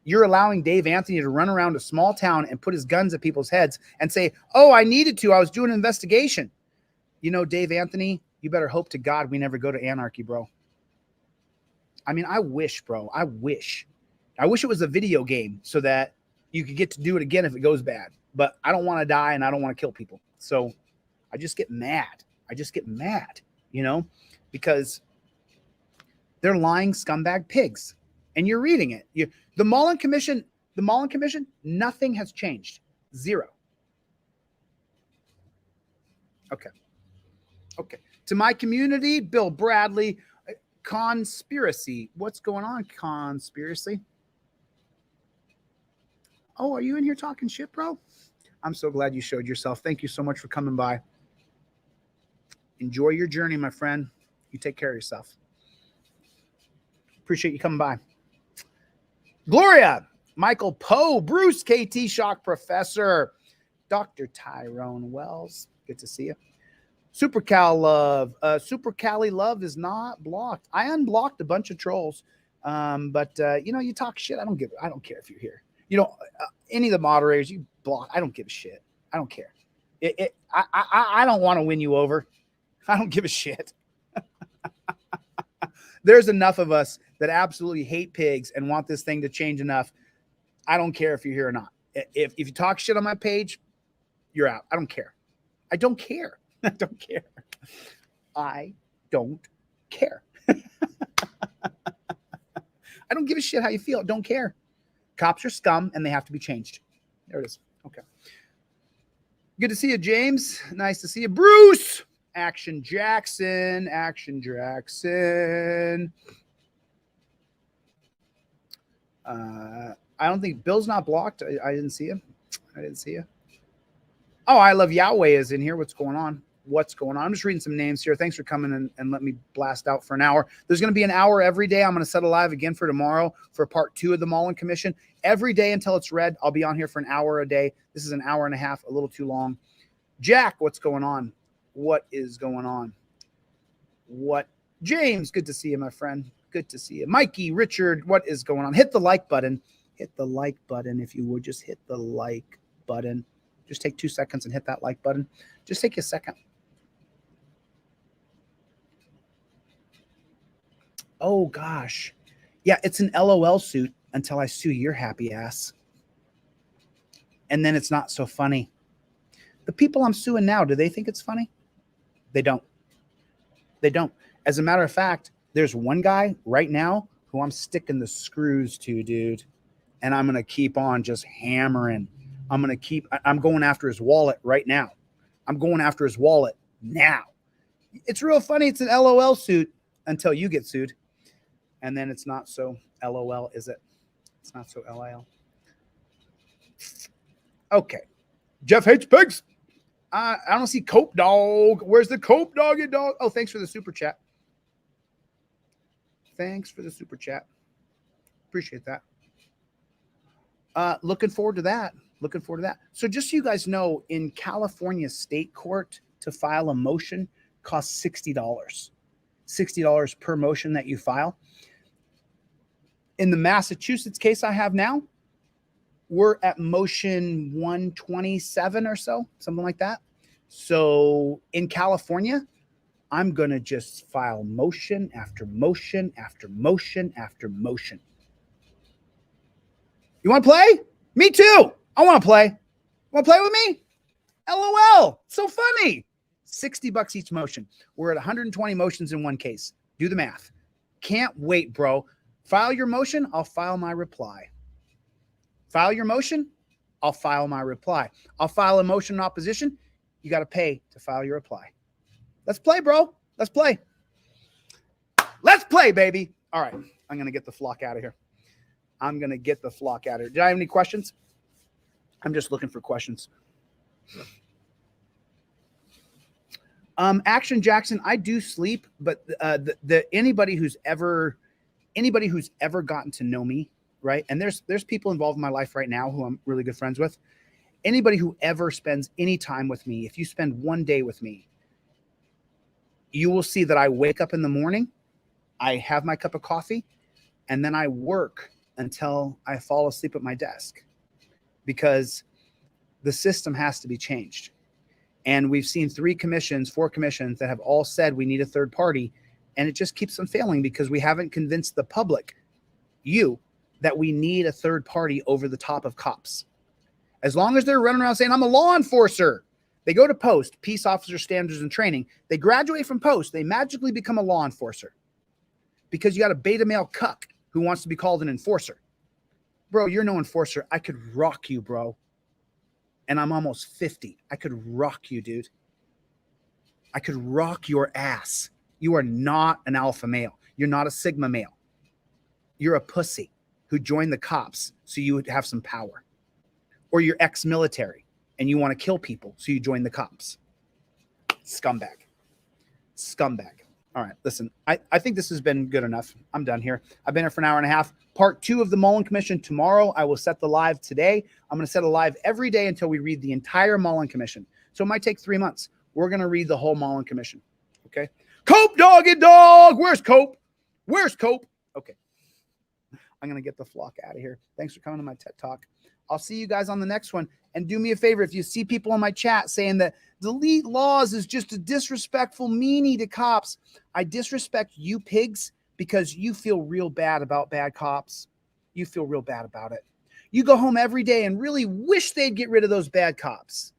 You're allowing Dave Anthony to run around a small town and put his guns at people's heads and say, oh, I needed to. I was doing an investigation. Dave Anthony, you better hope to God we never go to anarchy, bro. I mean, I wish, bro. I wish it was a video game so that you could get to do it again if it goes bad. But I don't want to die and I don't want to kill people. So I just get mad. Because they're lying scumbag pigs. And you're reading it. The Mollen Commission, nothing has changed. Zero. Okay. To my community, Bill Bradley, conspiracy. What's going on, conspiracy? Oh, are you in here talking shit, bro? I'm so glad you showed yourself. Thank you so much for coming by. Enjoy your journey, my friend. You take care of yourself. Appreciate you coming by. Gloria, Michael Poe, Bruce, KT Shock Professor, Dr. Tyrone Wells. Good to see you. Super Cal Love. Super Cali Love is not blocked. I unblocked a bunch of trolls. You talk shit. I don't care if you're here. Any of the moderators you block, I don't give a shit. I don't care. I don't want to win you over. I don't give a shit. There's enough of us that absolutely hate pigs and want this thing to change enough. I don't care if you're here or not. If you talk shit on my page, you're out. I don't care. I don't care. I don't care. I don't care. I don't give a shit how you feel. Don't care. Cops are scum and they have to be changed. There it is. Okay. Good to see you, James. Nice to see you. Bruce. Action Jackson. Action Jackson. I don't think Bill's not blocked. I didn't see him. Oh, I Love Yahweh is in here. What's going on? I'm just reading some names here. Thanks for coming and let me blast out for an hour. There's going to be an hour every day. I'm going to set a live again for tomorrow for part 2 of the Mollen Commission. Every day until it's read, I'll be on here for an hour a day. This is an hour and a half, a little too long. Jack, what's going on? What is going on? James, good to see you, my friend. Good to see you. Mikey, Richard, what is going on? Hit the like button. Hit the like button if you would. Just hit the like button. Just take 2 seconds and hit that like button. Just take a second. Oh, gosh. Yeah, it's an LOL suit until I sue your happy ass. And then it's not so funny. The people I'm suing now, do they think it's funny? They don't. As a matter of fact, there's one guy right now who I'm sticking the screws to, dude. And I'm going to keep on just hammering. I'm going after his wallet right now. It's real funny. It's an LOL suit until you get sued. And then it's not so LOL, is it? It's not so LIL. Okay. Jeff hates pigs. I don't see Cope Dog. Where's the Cope Doggy Dog? Oh, thanks for the super chat. Appreciate that. Looking forward to that. Looking forward to that. So just so you guys know, in California state court to file a motion costs $60. $60 per motion that you file. In the Massachusetts case I have now, we're at motion 127 or so, something like that. So in California, I'm going to just file motion after motion after motion after motion. You want to play? Me too. I want to play. Want to play with me? LOL. So funny. $60 each motion. We're at 120 motions in one case. Do the math. Can't wait, bro. File your motion. I'll file my reply. File your motion. I'll file my reply. I'll file a motion in opposition. You got to pay to file your reply. Let's play, bro. Let's play. Let's play, baby. All right. I'm going to get the flock out of here. I'm going to get the flock out of here. Did I have any questions? I'm just looking for questions. Action Jackson, I do sleep, but anybody who's ever gotten to know me, right? And there's people involved in my life right now who I'm really good friends with. Anybody who ever spends any time with me, if you spend one day with me, you will see that I wake up in the morning, I have my cup of coffee, and then I work until I fall asleep at my desk, because the system has to be changed. And we've seen 4 commissions that have all said we need a third party, and it just keeps on failing because we haven't convinced the public, you, that we need a third party over the top of cops. As long as they're running around saying, I'm a law enforcer, they go to post, peace officer standards and training, they graduate from post, they magically become a law enforcer because you got a beta male cuck who wants to be called an enforcer. Bro, you're no enforcer. I could rock you, bro. And I'm almost 50. I could rock you, dude. I could rock your ass. You are not an alpha male. You're not a sigma male. You're a pussy who joined the cops so you would have some power. Or you're ex-military and you want to kill people so you join the cops. Scumbag. Scumbag. All right, listen, I think this has been good enough. I'm done here. I've been here for an hour and a half. Part 2 of the Mollen Commission tomorrow. I will set the live today. I'm going to set a live every day until we read the entire Mollen Commission. So it might take 3 months. We're going to read the whole Mollen Commission. Okay? Cope, doggy dog. Where's Cope? Where's Cope? Okay. I'm going to get the flock out of here. Thanks for coming to my TED Talk. I'll see you guys on the next one. And do me a favor, if you see people in my chat saying that Delete Lawz is just a disrespectful meanie to cops, I disrespect you pigs because you feel real bad about bad cops. You feel real bad about it. You go home every day and really wish they'd get rid of those bad cops.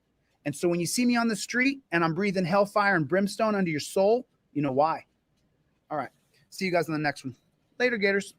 And so when you see me on the street and I'm breathing hellfire and brimstone under your soul, you know why. All right. See you guys on the next one. Later, Gators.